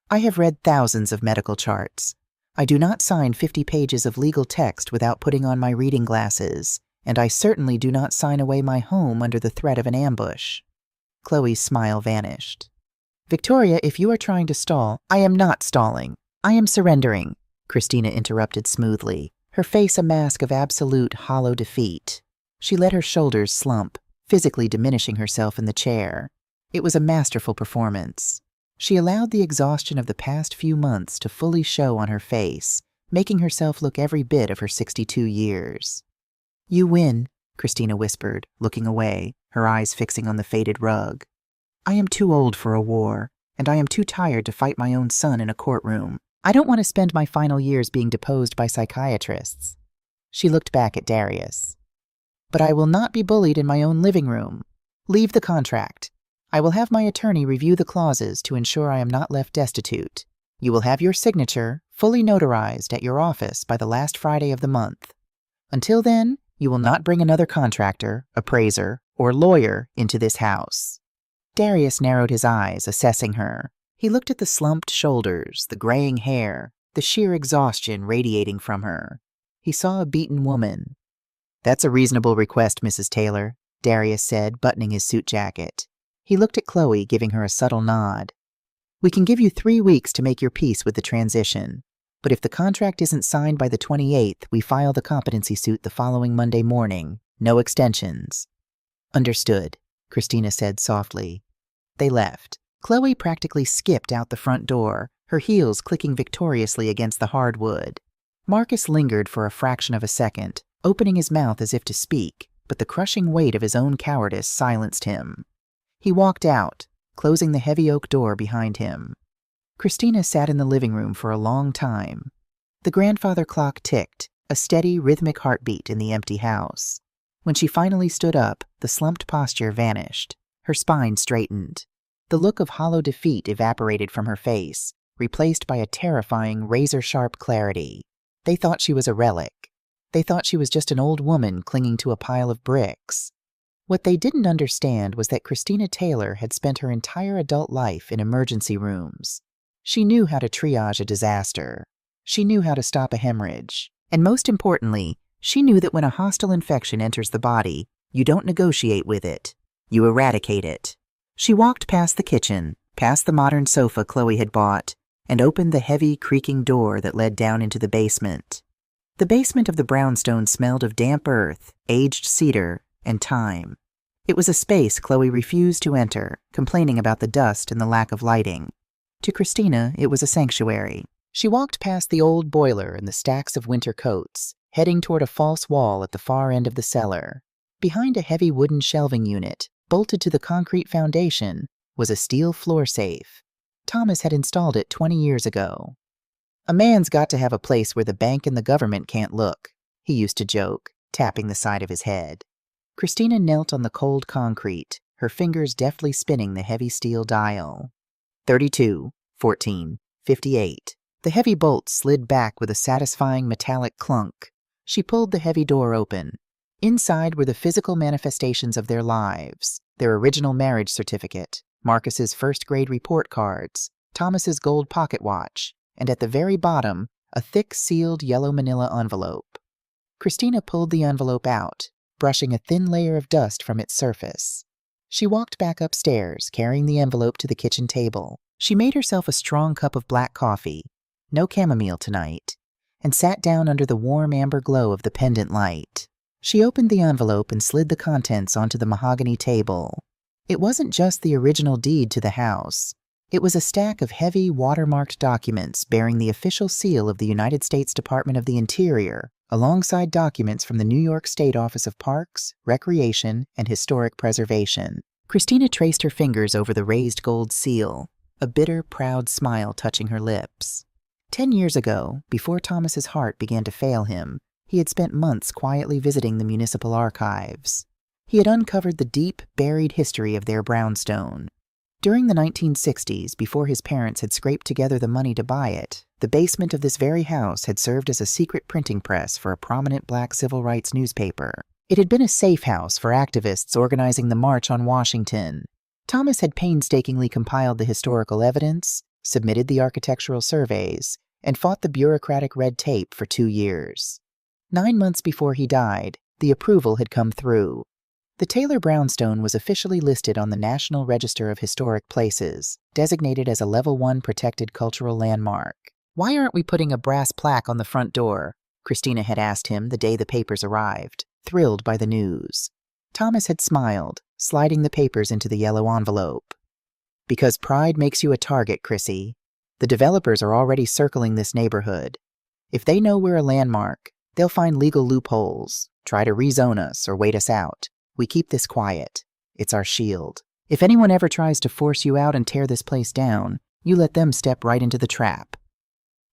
I have read thousands of medical charts. I do not sign 50 pages of legal text without putting on my reading glasses, and I certainly do not sign away my home under the threat of an ambush. Chloe's smile vanished. Victoria, if you are trying to stall, I am not stalling. I am surrendering, Christina interrupted smoothly, her face a mask of absolute, hollow defeat. She let her shoulders slump, physically diminishing herself in the chair. It was a masterful performance. She allowed the exhaustion of the past few months to fully show on her face, making herself look every bit of her 62 years. You win, Christina whispered, looking away, her eyes fixing on the faded rug. I am too old for a war, and I am too tired to fight my own son in a courtroom. I don't want to spend my final years being deposed by psychiatrists. She looked back at Darius. But I will not be bullied in my own living room. Leave the contract. I will have my attorney review the clauses to ensure I am not left destitute. You will have your signature fully notarized at your office by the last Friday of the month. Until then, you will not bring another contractor, appraiser, or lawyer into this house. Darius narrowed his eyes, assessing her. He looked at the slumped shoulders, the graying hair, the sheer exhaustion radiating from her. He saw a beaten woman. That's a reasonable request, Mrs. Taylor, Darius said, buttoning his suit jacket. He looked at Chloe, giving her a subtle nod. We can give you 3 weeks to make your peace with the transition, but if the contract isn't signed by the 28th, we file the competency suit the following Monday morning. No extensions. Understood, Christina said softly. They left. Chloe practically skipped out the front door, her heels clicking victoriously against the hardwood. Marcus lingered for a fraction of a second, opening his mouth as if to speak, but the crushing weight of his own cowardice silenced him. He walked out, closing the heavy oak door behind him. Christina sat in the living room for a long time. The grandfather clock ticked, a steady, rhythmic heartbeat in the empty house. When she finally stood up, the slumped posture vanished. Her spine straightened. The look of hollow defeat evaporated from her face, replaced by a terrifying, razor-sharp clarity. They thought she was a relic. They thought she was just an old woman clinging to a pile of bricks. What they didn't understand was that Christina Taylor had spent her entire adult life in emergency rooms. She knew how to triage a disaster. She knew how to stop a hemorrhage. And most importantly, she knew that when a hostile infection enters the body, you don't negotiate with it. You eradicate it. She walked past the kitchen, past the modern sofa Chloe had bought, and opened the heavy, creaking door that led down into the basement. The basement of the brownstone smelled of damp earth, aged cedar, and time. It was a space Chloe refused to enter, complaining about the dust and the lack of lighting. To Christina, it was a sanctuary. She walked past the old boiler and the stacks of winter coats, heading toward a false wall at the far end of the cellar. Behind a heavy wooden shelving unit, bolted to the concrete foundation, was a steel floor safe. Thomas had installed it 20 years ago. A man's got to have a place where the bank and the government can't look, he used to joke, tapping the side of his head. Christina knelt on the cold concrete, her fingers deftly spinning the heavy steel dial. 32, 14, 58. The heavy bolts slid back with a satisfying metallic clunk. She pulled the heavy door open. Inside were the physical manifestations of their lives, their original marriage certificate, Marcus's first-grade report cards, Thomas's gold pocket watch, and at the very bottom, a thick, sealed yellow manila envelope. Christina pulled the envelope out, brushing a thin layer of dust from its surface. She walked back upstairs, carrying the envelope to the kitchen table. She made herself a strong cup of black coffee, no chamomile tonight, and sat down under the warm amber glow of the pendant light. She opened the envelope and slid the contents onto the mahogany table. It wasn't just the original deed to the house. It was a stack of heavy, watermarked documents bearing the official seal of the United States Department of the Interior, alongside documents from the New York State Office of Parks, Recreation, and Historic Preservation. Christina traced her fingers over the raised gold seal, a bitter, proud smile touching her lips. 10 years ago, before Thomas's heart began to fail him, he had spent months quietly visiting the municipal archives. He had uncovered the deep, buried history of their brownstone. During the 1960s, before his parents had scraped together the money to buy it, the basement of this very house had served as a secret printing press for a prominent black civil rights newspaper. It had been a safe house for activists organizing the March on Washington. Thomas had painstakingly compiled the historical evidence, submitted the architectural surveys, and fought the bureaucratic red tape for 2 years. 9 months before he died, the approval had come through. The Taylor brownstone was officially listed on the National Register of Historic Places, designated as a Level 1 protected cultural landmark. "Why aren't we putting a brass plaque on the front door?" Christina had asked him the day the papers arrived, thrilled by the news. Thomas had smiled, sliding the papers into the yellow envelope. "Because pride makes you a target, Chrissy. The developers are already circling this neighborhood. If they know we're a landmark, they'll find legal loopholes, try to rezone us or wait us out. We keep this quiet. It's our shield. If anyone ever tries to force you out and tear this place down, you let them step right into the trap."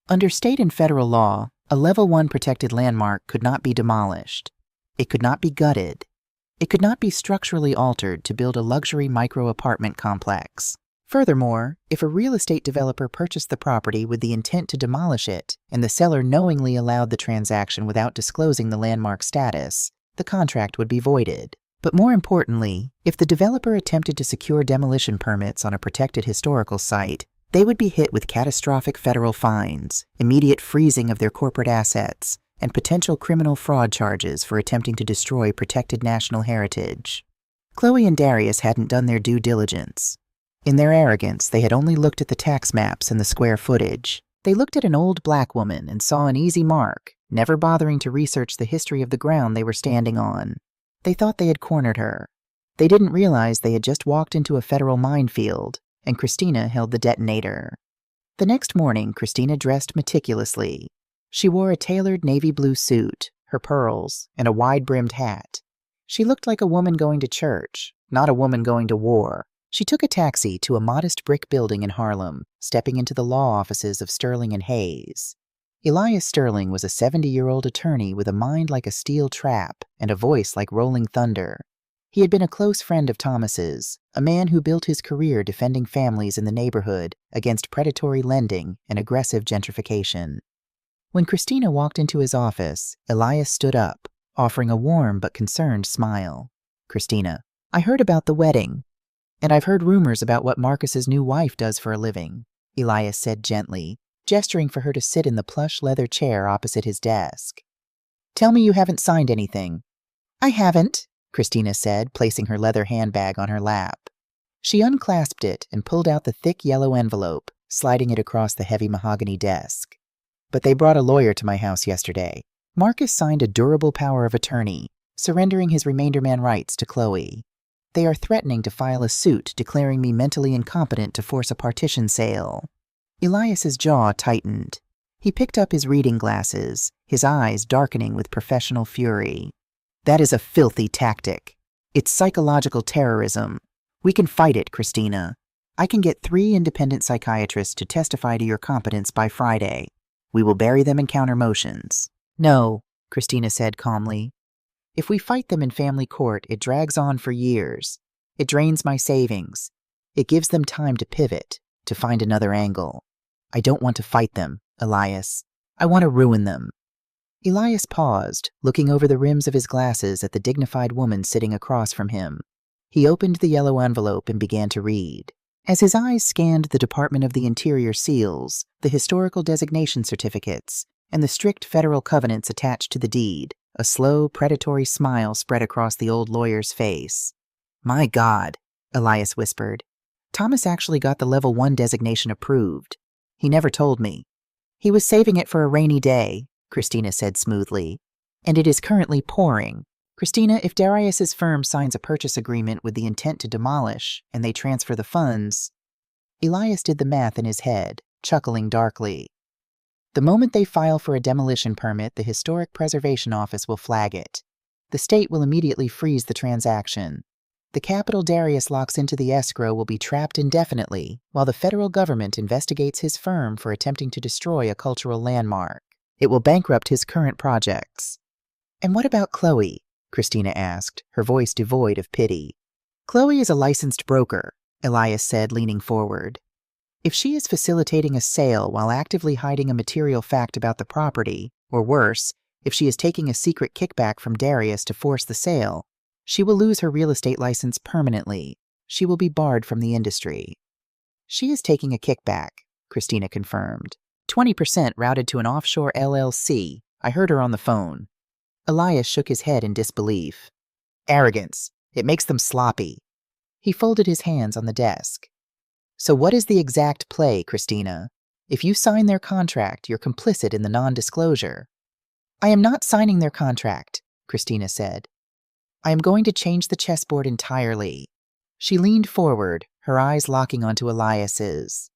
Under state and federal law, a Level 1 protected landmark could not be demolished. It could not be gutted. It could not be structurally altered to build a luxury micro-apartment complex. Furthermore, if a real estate developer purchased the property with the intent to demolish it, and the seller knowingly allowed the transaction without disclosing the landmark status, the contract would be voided. But more importantly, if the developer attempted to secure demolition permits on a protected historical site, they would be hit with catastrophic federal fines, immediate freezing of their corporate assets, and potential criminal fraud charges for attempting to destroy protected national heritage. Chloe and Darius hadn't done their due diligence. In their arrogance, they had only looked at the tax maps and the square footage. They looked at an old black woman and saw an easy mark, never bothering to research the history of the ground they were standing on. They thought they had cornered her. They didn't realize they had just walked into a federal minefield, and Christina held the detonator. The next morning, Christina dressed meticulously. She wore a tailored navy blue suit, her pearls, and a wide-brimmed hat. She looked like a woman going to church, not a woman going to war. She took a taxi to a modest brick building in Harlem, stepping into the law offices of Sterling and Hayes. Elias Sterling was a 70-year-old attorney with a mind like a steel trap and a voice like rolling thunder. He had been a close friend of Thomas's, a man who built his career defending families in the neighborhood against predatory lending and aggressive gentrification. When Christina walked into his office, Elias stood up, offering a warm but concerned smile. "Christina, I heard about the wedding, and I've heard rumors about what Marcus's new wife does for a living," Elias said gently, gesturing for her to sit in the plush leather chair opposite his desk. "Tell me you haven't signed anything." "I haven't," Christina said, placing her leather handbag on her lap. She unclasped it and pulled out the thick yellow envelope, sliding it across the heavy mahogany desk. "But they brought a lawyer to my house yesterday. Marcus signed a durable power of attorney, surrendering his remainder man rights to Chloe. They are threatening to file a suit declaring me mentally incompetent to force a partition sale." Elias's jaw tightened. He picked up his reading glasses, his eyes darkening with professional fury. "That is a filthy tactic. It's psychological terrorism. We can fight it, Christina. I can get 3 independent psychiatrists to testify to your competence by Friday. We will bury them in counter motions." "No," Christina said calmly. "If we fight them in family court, it drags on for years. It drains my savings. It gives them time to pivot, to find another angle. I don't want to fight them, Elias. I want to ruin them." Elias paused, looking over the rims of his glasses at the dignified woman sitting across from him. He opened the yellow envelope and began to read. As his eyes scanned the Department of the Interior seals, the historical designation certificates, and the strict federal covenants attached to the deed, a slow, predatory smile spread across the old lawyer's face. "My God," Elias whispered. "Thomas actually got the Level 1 designation approved. He never told me." "He was saving it for a rainy day," Christina said smoothly. "And it is currently pouring. Christina, if Darius's firm signs a purchase agreement with the intent to demolish, and they transfer the funds..." Elias did the math in his head, chuckling darkly. "The moment they file for a demolition permit, the Historic Preservation Office will flag it. The state will immediately freeze the transaction. The capital Darius locks into the escrow will be trapped indefinitely, while the federal government investigates his firm for attempting to destroy a cultural landmark. It will bankrupt his current projects." "And what about Chloe?" Christina asked, her voice devoid of pity. "Chloe is a licensed broker," Elias said, leaning forward. "If she is facilitating a sale while actively hiding a material fact about the property, or worse, if she is taking a secret kickback from Darius to force the sale, she will lose her real estate license permanently. She will be barred from the industry." "She is taking a kickback," Christina confirmed. 20% routed to an offshore LLC. I heard her on the phone." Elias shook his head in disbelief. "Arrogance. It makes them sloppy." He folded his hands on the desk. "So what is the exact play, Christina? If you sign their contract, you're complicit in the non-disclosure." "I am not signing their contract," Christina said. "I am going to change the chessboard entirely." She leaned forward, her eyes locking onto Elias's.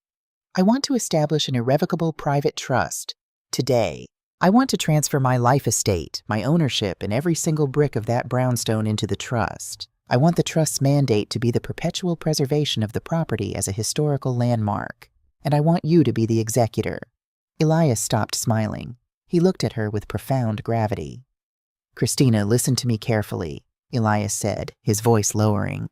"I want to establish an irrevocable private trust. Today. I want to transfer my life estate, my ownership, and every single brick of that brownstone into the trust. I want the trust's mandate to be the perpetual preservation of the property as a historical landmark. And I want you to be the executor." Elias stopped smiling. He looked at her with profound gravity. "Christina, listen to me carefully," Elias said, his voice lowering.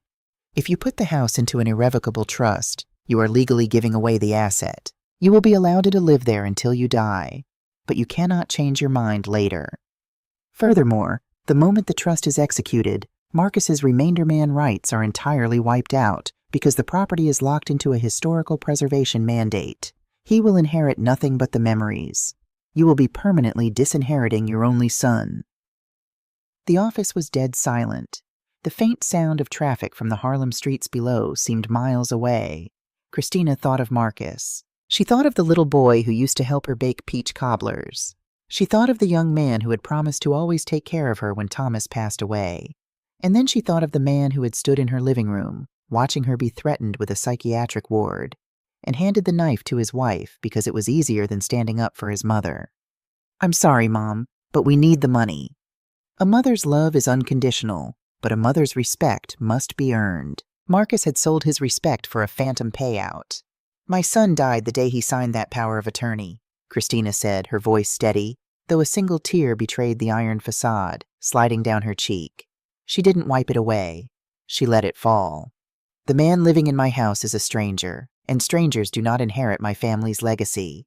"If you put the house into an irrevocable trust, you are legally giving away the asset. You will be allowed to live there until you die, but you cannot change your mind later. Furthermore, the moment the trust is executed, Marcus's remainder man rights are entirely wiped out because the property is locked into a historical preservation mandate. He will inherit nothing but the memories. You will be permanently disinheriting your only son." The office was dead silent. The faint sound of traffic from the Harlem streets below seemed miles away. Christina thought of Marcus. She thought of the little boy who used to help her bake peach cobblers. She thought of the young man who had promised to always take care of her when Thomas passed away. And then she thought of the man who had stood in her living room, watching her be threatened with a psychiatric ward, and handed the knife to his wife because it was easier than standing up for his mother. "I'm sorry, Mom, but we need the money." A mother's love is unconditional, but a mother's respect must be earned. Marcus had sold his respect for a phantom payout. "My son died the day he signed that power of attorney," Christina said, her voice steady, though a single tear betrayed the iron facade, sliding down her cheek. She didn't wipe it away. She let it fall. "The man living in my house is a stranger, and strangers do not inherit my family's legacy."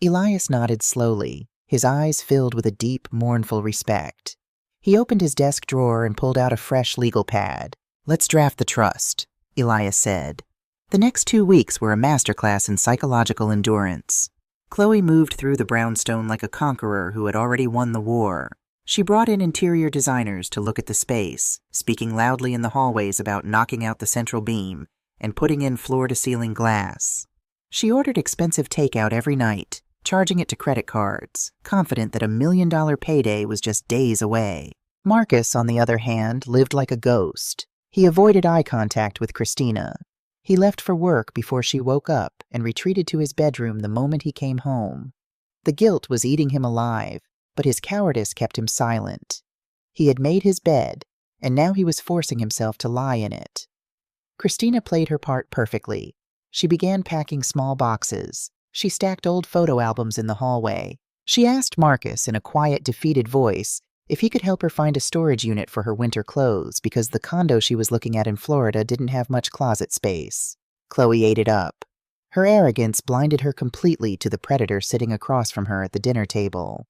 Elias nodded slowly, his eyes filled with a deep, mournful respect. He opened his desk drawer and pulled out a fresh legal pad. "Let's draft the trust," Elias said. The next 2 weeks were a masterclass in psychological endurance. Chloe moved through the brownstone like a conqueror who had already won the war. She brought in interior designers to look at the space, speaking loudly in the hallways about knocking out the central beam and putting in floor-to-ceiling glass. She ordered expensive takeout every night, charging it to credit cards, confident that $1 million payday was just days away. Marcus, on the other hand, lived like a ghost. He avoided eye contact with Christina. He left for work before she woke up and retreated to his bedroom the moment he came home. The guilt was eating him alive, but his cowardice kept him silent. He had made his bed, and now he was forcing himself to lie in it. Christina played her part perfectly. She began packing small boxes. She stacked old photo albums in the hallway. She asked Marcus, in a quiet, defeated voice, if he could help her find a storage unit for her winter clothes because the condo she was looking at in Florida didn't have much closet space. Chloe ate it up. Her arrogance blinded her completely to the predator sitting across from her at the dinner table.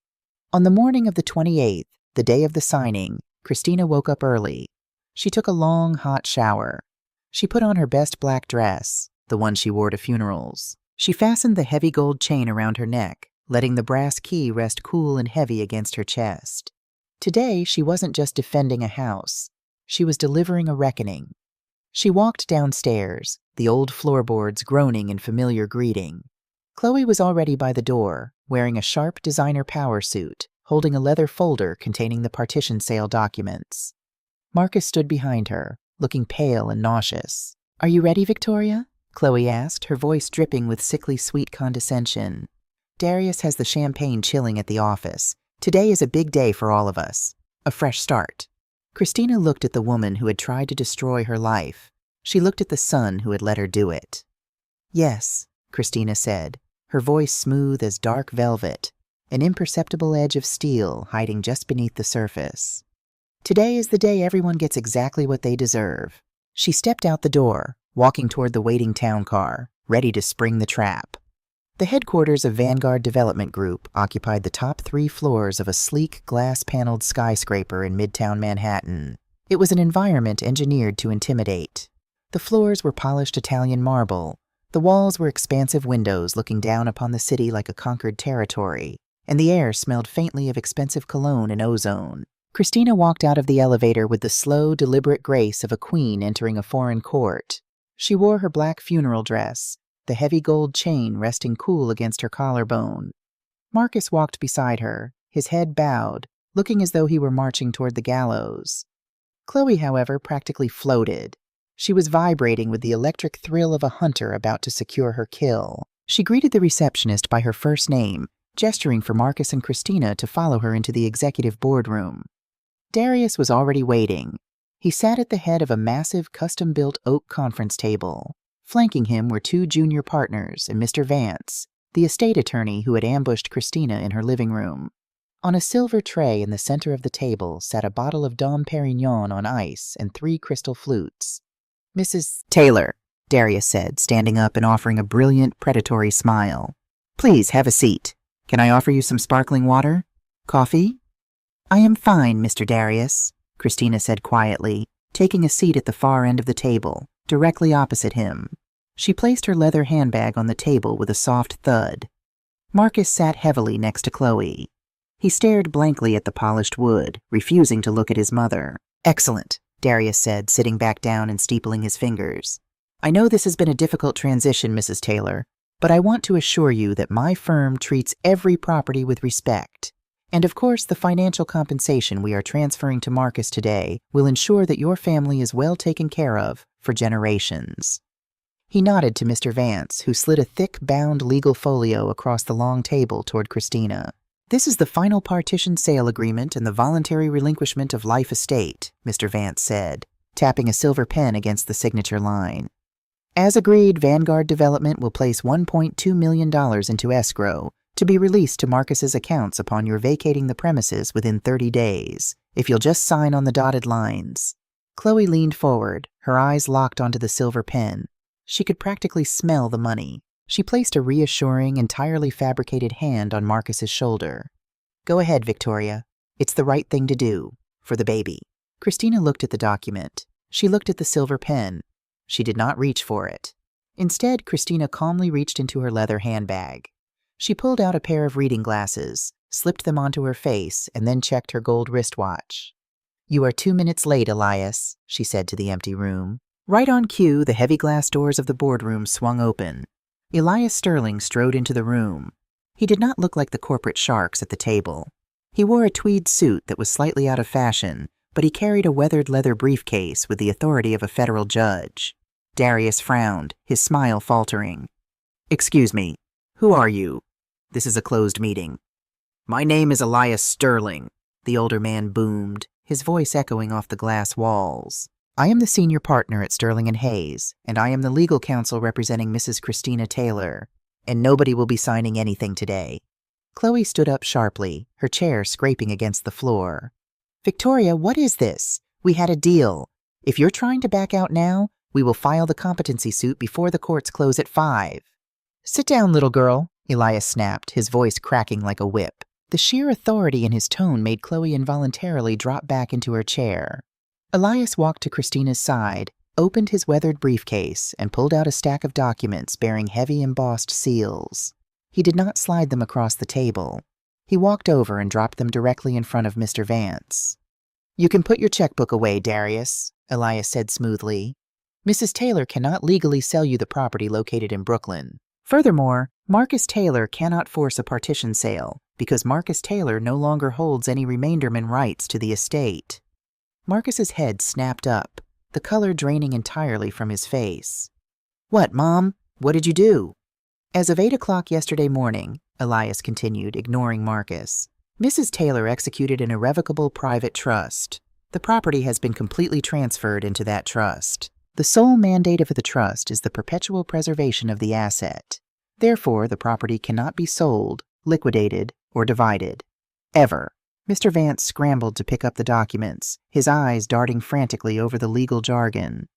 On the morning of the 28th, the day of the signing, Christina woke up early. She took a long, hot shower. She put on her best black dress, the one she wore to funerals. She fastened the heavy gold chain around her neck, letting the brass key rest cool and heavy against her chest. Today, she wasn't just defending a house. She was delivering a reckoning. She walked downstairs, the old floorboards groaning in familiar greeting. Chloe was already by the door, wearing a sharp designer power suit, holding a leather folder containing the partition sale documents. Marcus stood behind her, looking pale and nauseous. "Are you ready, Victoria?" Chloe asked, her voice dripping with sickly sweet condescension. "Darius has the champagne chilling at the office. Today is a big day for all of us. A fresh start." Christina looked at the woman who had tried to destroy her life. She looked at the son who had let her do it. "Yes," Christina said, her voice smooth as dark velvet, an imperceptible edge of steel hiding just beneath the surface. "Today is the day everyone gets exactly what they deserve." She stepped out the door, walking toward the waiting town car, ready to spring the trap. The headquarters of Vanguard Development Group occupied the top 3 floors of a sleek, glass-paneled skyscraper in Midtown Manhattan. It was an environment engineered to intimidate. The floors were polished Italian marble. The walls were expansive windows looking down upon the city like a conquered territory, and the air smelled faintly of expensive cologne and ozone. Christina walked out of the elevator with the slow, deliberate grace of a queen entering a foreign court. She wore her black funeral dress, the heavy gold chain resting cool against her collarbone. Marcus walked beside her, his head bowed, looking as though he were marching toward the gallows. Chloe, however, practically floated. She was vibrating with the electric thrill of a hunter about to secure her kill. She greeted the receptionist by her first name, gesturing for Marcus and Christina to follow her into the executive boardroom. Darius was already waiting. He sat at the head of a massive custom-built oak conference table. Flanking him were two junior partners and Mr. Vance, the estate attorney who had ambushed Christina in her living room. On a silver tray in the center of the table sat a bottle of Dom Perignon on ice and 3 crystal flutes. "Mrs. Taylor," Darius said, standing up and offering a brilliant, predatory smile. "Please have a seat. Can I offer you some sparkling water? Coffee?" "I am fine, Mr. Darius," Christina said quietly, taking a seat at the far end of the table, directly opposite him. She placed her leather handbag on the table with a soft thud. Marcus sat heavily next to Chloe. He stared blankly at the polished wood, refusing to look at his mother. "Excellent," Darius said, sitting back down and steepling his fingers. "I know this has been a difficult transition, Mrs. Taylor, but I want to assure you that my firm treats every property with respect. And of course, the financial compensation we are transferring to Marcus today will ensure that your family is well taken care of for generations." He nodded to Mr. Vance, who slid a thick, bound legal folio across the long table toward Christina. "This is the final partition sale agreement and the voluntary relinquishment of life estate," Mr. Vance said, tapping a silver pen against the signature line. "As agreed, Vanguard Development will place $1.2 million into escrow, to be released to Marcus's accounts upon your vacating the premises within 30 days, if you'll just sign on the dotted lines." Chloe leaned forward, her eyes locked onto the silver pen. She could practically smell the money. She placed a reassuring, entirely fabricated hand on Marcus's shoulder. "Go ahead, Victoria. It's the right thing to do. For the baby." Christina looked at the document. She looked at the silver pen. She did not reach for it. Instead, Christina calmly reached into her leather handbag. She pulled out a pair of reading glasses, slipped them onto her face, and then checked her gold wristwatch. "You are 2 minutes late, Elias," she said to the empty room. Right on cue, the heavy glass doors of the boardroom swung open. Elias Sterling strode into the room. He did not look like the corporate sharks at the table. He wore a tweed suit that was slightly out of fashion, but he carried a weathered leather briefcase with the authority of a federal judge. Darius frowned, his smile faltering. "Excuse me, who are you? This is a closed meeting." "My name is Elias Sterling," the older man boomed, his voice echoing off the glass walls. "I am the senior partner at Sterling & Hayes, and I am the legal counsel representing Mrs. Christina Taylor, and nobody will be signing anything today." Chloe stood up sharply, her chair scraping against the floor. "Victoria, what is this? We had a deal. If you're trying to back out now, we will file the competency suit before the courts close at 5. "Sit down, little girl," Elias snapped, his voice cracking like a whip. The sheer authority in his tone made Chloe involuntarily drop back into her chair. Elias walked to Christina's side, opened his weathered briefcase, and pulled out a stack of documents bearing heavy embossed seals. He did not slide them across the table. He walked over and dropped them directly in front of Mr. Vance. "You can put your checkbook away, Darius," Elias said smoothly. "Mrs. Taylor cannot legally sell you the property located in Brooklyn. Furthermore, Marcus Taylor cannot force a partition sale because Marcus Taylor no longer holds any remainderman rights to the estate." Marcus's head snapped up, the color draining entirely from his face. "What, Mom? What did you do?" "As of 8 o'clock yesterday morning," Elias continued, ignoring Marcus, "Mrs. Taylor executed an irrevocable private trust. The property has been completely transferred into that trust. The sole mandate of the trust is the perpetual preservation of the asset. Therefore, the property cannot be sold, liquidated, or divided. Ever." Mr. Vance scrambled to pick up the documents, his eyes darting frantically over the legal jargon.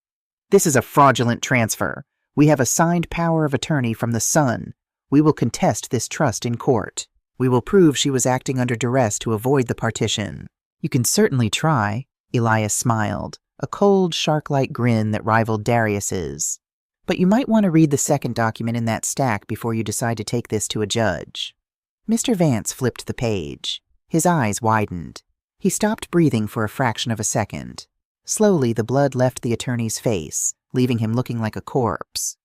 "This is a fraudulent transfer. We have a signed power of attorney from the Sun. We will contest this trust in court. We will prove she was acting under duress to avoid the partition." "You can certainly try," Elias smiled, a cold, shark-like grin that rivaled Darius's. "But you might want to read the second document in that stack before you decide to take this to a judge." Mr. Vance flipped the page. His eyes widened. He stopped breathing for a fraction of a second. Slowly, the blood left the attorney's face, leaving him looking like a corpse.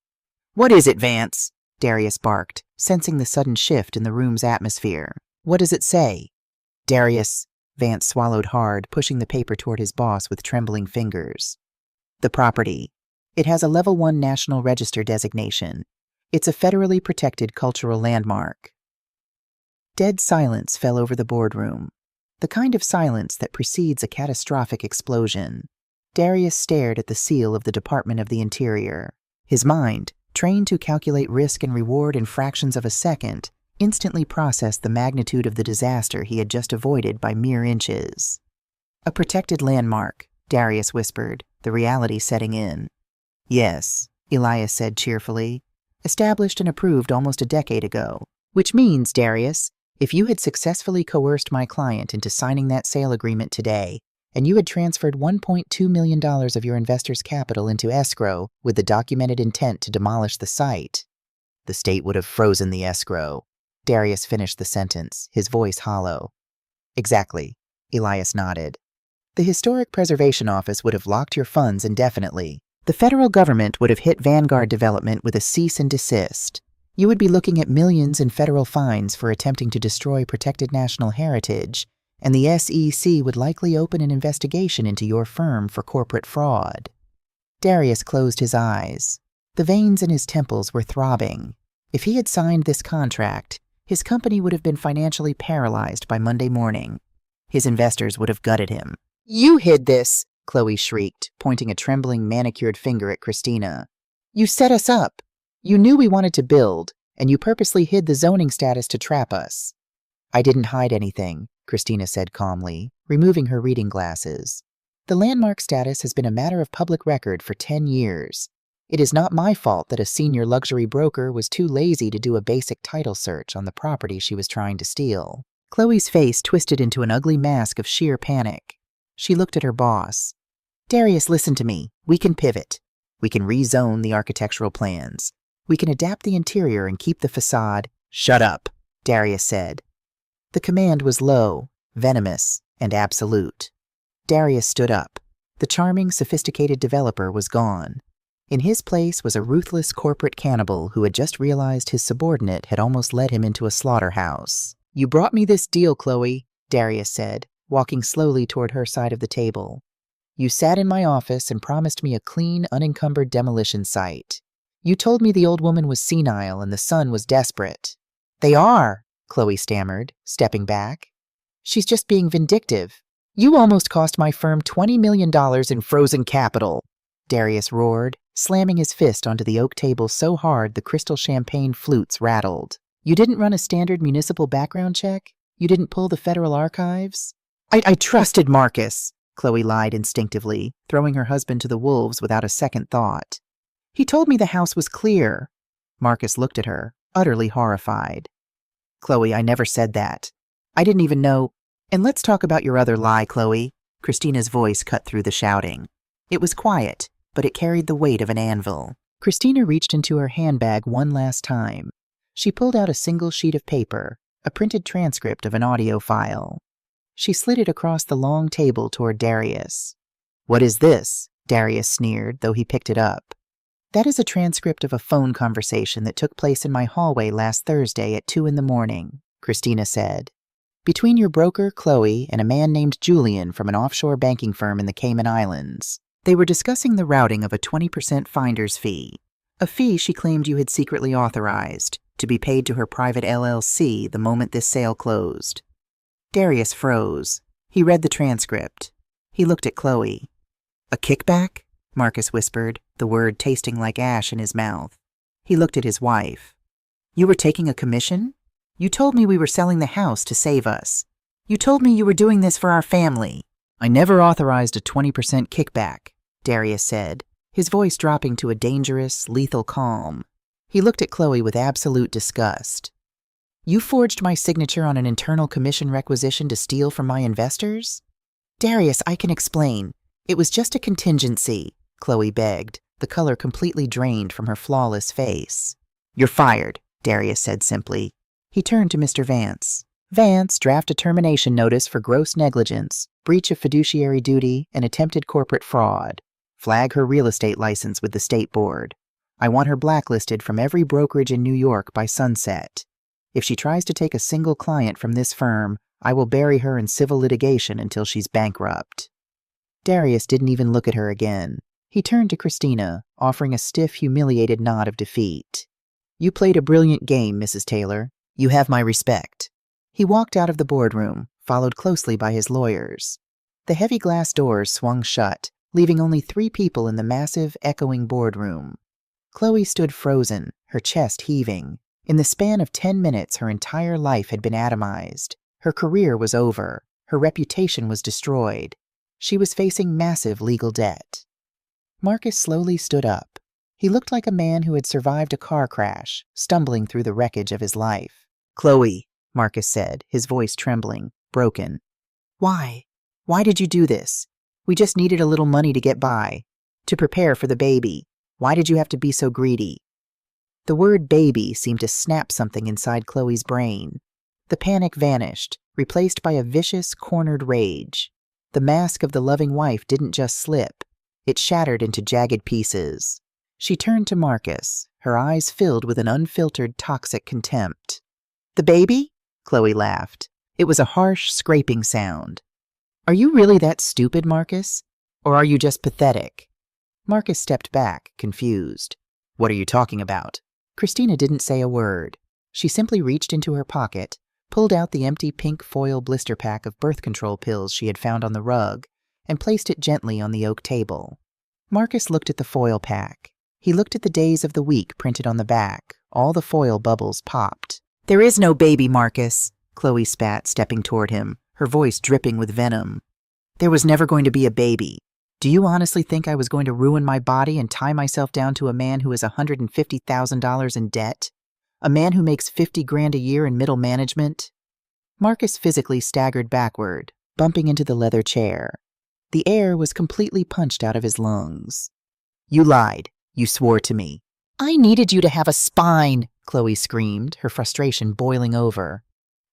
"What is it, Vance?" Darius barked, sensing the sudden shift in the room's atmosphere. "What does it say?" "Darius," Vance swallowed hard, pushing the paper toward his boss with trembling fingers. "The property. It has a Level 1 National Register designation. It's a federally protected cultural landmark." Dead silence fell over the boardroom, the kind of silence that precedes a catastrophic explosion. Darius stared at the seal of the Department of the Interior. His mind, trained to calculate risk and reward in fractions of a second, instantly processed the magnitude of the disaster he had just avoided by mere inches. "A protected landmark," Darius whispered, the reality setting in. "Yes," Elias said cheerfully. "Established and approved almost a decade ago. Which means, Darius, if you had successfully coerced my client into signing that sale agreement today, and you had transferred $1.2 million of your investor's capital into escrow with the documented intent to demolish the site, the state would have frozen the escrow." Darius finished the sentence, his voice hollow. "Exactly," Elias nodded. "The Historic Preservation Office would have locked your funds indefinitely. The federal government would have hit Vanguard Development with a cease and desist. You would be looking at millions in federal fines for attempting to destroy protected national heritage, and the SEC would likely open an investigation into your firm for corporate fraud." Darius closed his eyes. The veins in his temples were throbbing. If he had signed this contract, his company would have been financially paralyzed by Monday morning. His investors would have gutted him. "You hid this!" Chloe shrieked, pointing a trembling, manicured finger at Christina. "You set us up! You knew we wanted to build, and you purposely hid the zoning status to trap us." "I didn't hide anything," Christina said calmly, removing her reading glasses. "The landmark status has been a matter of public record for 10 years. It is not my fault that a senior luxury broker was too lazy to do a basic title search on the property she was trying to steal." Chloe's face twisted into an ugly mask of sheer panic. She looked at her boss. "Darius, listen to me. We can pivot. We can rezone the architectural plans. We can adapt the interior and keep the facade." "Shut up," Darius said. The command was low, venomous, and absolute. Darius stood up. The charming, sophisticated developer was gone. In his place was a ruthless corporate cannibal who had just realized his subordinate had almost led him into a slaughterhouse. "You brought me this deal, Chloe," Darius said, walking slowly toward her side of the table. "You sat in my office and promised me a clean, unencumbered demolition site. You told me the old woman was senile and the son was desperate." "They are," Chloe stammered, stepping back. "She's just being vindictive. You almost cost my firm $20 million in frozen capital," Darius roared, slamming his fist onto the oak table so hard the crystal champagne flutes rattled. "You didn't run a standard municipal background check? You didn't pull the federal archives?" I trusted Marcus," Chloe lied instinctively, throwing her husband to the wolves without a second thought. "He told me the house was clear." Marcus looked at her, utterly horrified. "Chloe, I never said that. I didn't even know—" "And let's talk about your other lie, Chloe." Christina's voice cut through the shouting. It was quiet, but it carried the weight of an anvil. Christina reached into her handbag one last time. She pulled out a single sheet of paper, a printed transcript of an audio file. She slid it across the long table toward Darius. "What is this?" Darius sneered, though he picked it up. "That is a transcript of a phone conversation that took place in my hallway last Thursday at 2 a.m, Christina said. "Between your broker, Chloe, and a man named Julian from an offshore banking firm in the Cayman Islands. They were discussing the routing of a 20% finder's fee, a fee she claimed you had secretly authorized, to be paid to her private LLC the moment this sale closed." Darius froze. He read the transcript. He looked at Chloe. "A kickback?" Marcus whispered, the word tasting like ash in his mouth. He looked at his wife. "You were taking a commission? You told me we were selling the house to save us. You told me you were doing this for our family." "I never authorized a 20% kickback," Darius said, his voice dropping to a dangerous, lethal calm. He looked at Chloe with absolute disgust. "You forged my signature on an internal commission requisition to steal from my investors?" "Darius, I can explain. It was just a contingency," Chloe begged, the color completely drained from her flawless face. "You're fired," Darius said simply. He turned to Mr. Vance. Vance, draft a termination notice for gross negligence, breach of fiduciary duty, and attempted corporate fraud. Flag her real estate license with the state board. I want her blacklisted from every brokerage in New York by sunset. If she tries to take a single client from this firm, I will bury her in civil litigation until she's bankrupt. Darius didn't even look at her again. He turned to Christina, offering a stiff, humiliated nod of defeat. You played a brilliant game, Mrs. Taylor. You have my respect. He walked out of the boardroom, followed closely by his lawyers. The heavy glass doors swung shut, leaving only 3 people in the massive, echoing boardroom. Chloe stood frozen, her chest heaving. In the span of 10 minutes, her entire life had been atomized. Her career was over. Her reputation was destroyed. She was facing massive legal debt. Marcus slowly stood up. He looked like a man who had survived a car crash, stumbling through the wreckage of his life. Chloe, Marcus said, his voice trembling, broken. Why? Why did you do this? We just needed a little money to get by, to prepare for the baby. Why did you have to be so greedy? The word baby seemed to snap something inside Chloe's brain. The panic vanished, replaced by a vicious, cornered rage. The mask of the loving wife didn't just slip. It shattered into jagged pieces. She turned to Marcus, her eyes filled with an unfiltered, toxic contempt. The baby? Chloe laughed. It was a harsh, scraping sound. Are you really that stupid, Marcus? Or are you just pathetic? Marcus stepped back, confused. What are you talking about? Christina didn't say a word. She simply reached into her pocket, pulled out the empty pink foil blister pack of birth control pills she had found on the rug, and placed it gently on the oak table. Marcus looked at the foil pack. He looked at the days of the week printed on the back. All the foil bubbles popped. There is no baby, Marcus, Chloe spat, stepping toward him, her voice dripping with venom. There was never going to be a baby. Do you honestly think I was going to ruin my body and tie myself down to a man who is $150,000 in debt? A man who makes $50,000 a year in middle management? Marcus physically staggered backward, bumping into the leather chair. The air was completely punched out of his lungs. You lied. You swore to me. I needed you to have a spine, Chloe screamed, her frustration boiling over.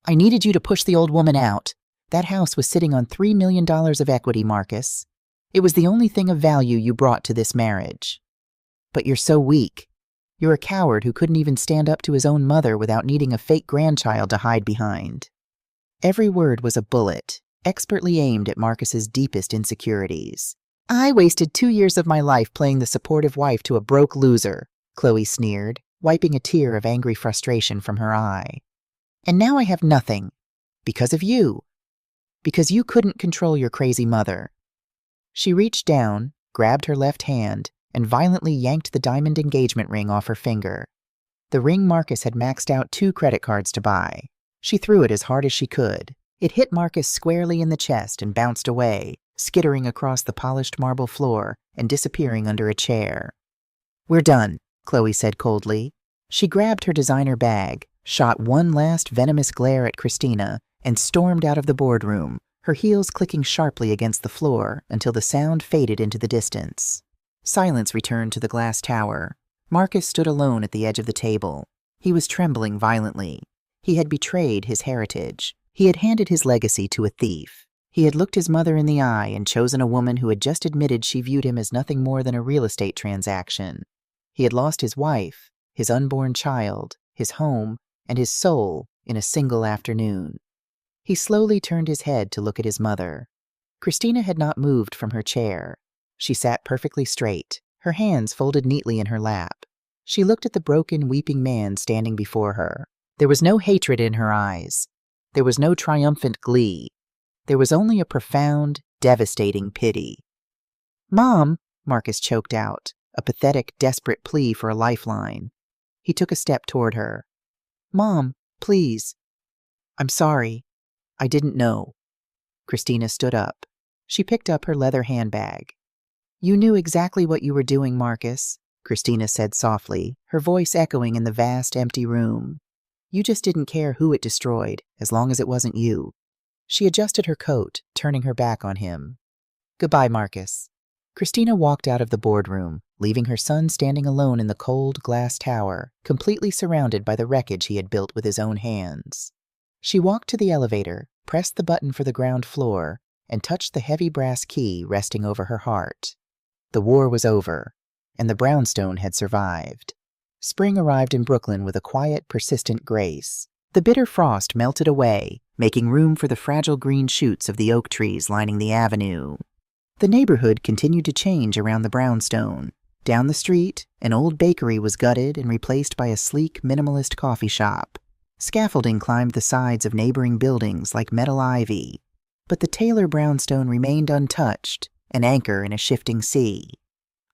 I needed you to push the old woman out. That house was sitting on $3 million of equity, Marcus. It was the only thing of value you brought to this marriage. But you're so weak. You're a coward who couldn't even stand up to his own mother without needing a fake grandchild to hide behind. Every word was a bullet, expertly aimed at Marcus's deepest insecurities. I wasted 2 years of my life playing the supportive wife to a broke loser, Chloe sneered, wiping a tear of angry frustration from her eye. And now I have nothing. Because of you. Because you couldn't control your crazy mother. She reached down, grabbed her left hand, and violently yanked the diamond engagement ring off her finger. The ring Marcus had maxed out 2 credit cards to buy. She threw it as hard as she could. It hit Marcus squarely in the chest and bounced away, skittering across the polished marble floor and disappearing under a chair. We're done, Chloe said coldly. She grabbed her designer bag, shot one last venomous glare at Christina, and stormed out of the boardroom, her heels clicking sharply against the floor until the sound faded into the distance. Silence returned to the glass tower. Marcus stood alone at the edge of the table. He was trembling violently. He had betrayed his heritage. He had handed his legacy to a thief. He had looked his mother in the eye and chosen a woman who had just admitted she viewed him as nothing more than a real estate transaction. He had lost his wife, his unborn child, his home, and his soul in a single afternoon. He slowly turned his head to look at his mother. Christina had not moved from her chair. She sat perfectly straight, her hands folded neatly in her lap. She looked at the broken, weeping man standing before her. There was no hatred in her eyes. There was no triumphant glee. There was only a profound, devastating pity. Mom, Marcus choked out, a pathetic, desperate plea for a lifeline. He took a step toward her. Mom, please. I'm sorry. I didn't know. Christina stood up. She picked up her leather handbag. You knew exactly what you were doing, Marcus, Christina said softly, her voice echoing in the vast, empty room. You just didn't care who it destroyed, as long as it wasn't you. She adjusted her coat, turning her back on him. Goodbye, Marcus. Christina walked out of the boardroom, leaving her son standing alone in the cold glass tower, completely surrounded by the wreckage he had built with his own hands. She walked to the elevator, pressed the button for the ground floor, and touched the heavy brass key resting over her heart. The war was over, and the brownstone had survived. Spring arrived in Brooklyn with a quiet, persistent grace. The bitter frost melted away, making room for the fragile green shoots of the oak trees lining the avenue. The neighborhood continued to change around the brownstone. Down the street, an old bakery was gutted and replaced by a sleek, minimalist coffee shop. Scaffolding climbed the sides of neighboring buildings like metal ivy. But the Taylor brownstone remained untouched, an anchor in a shifting sea.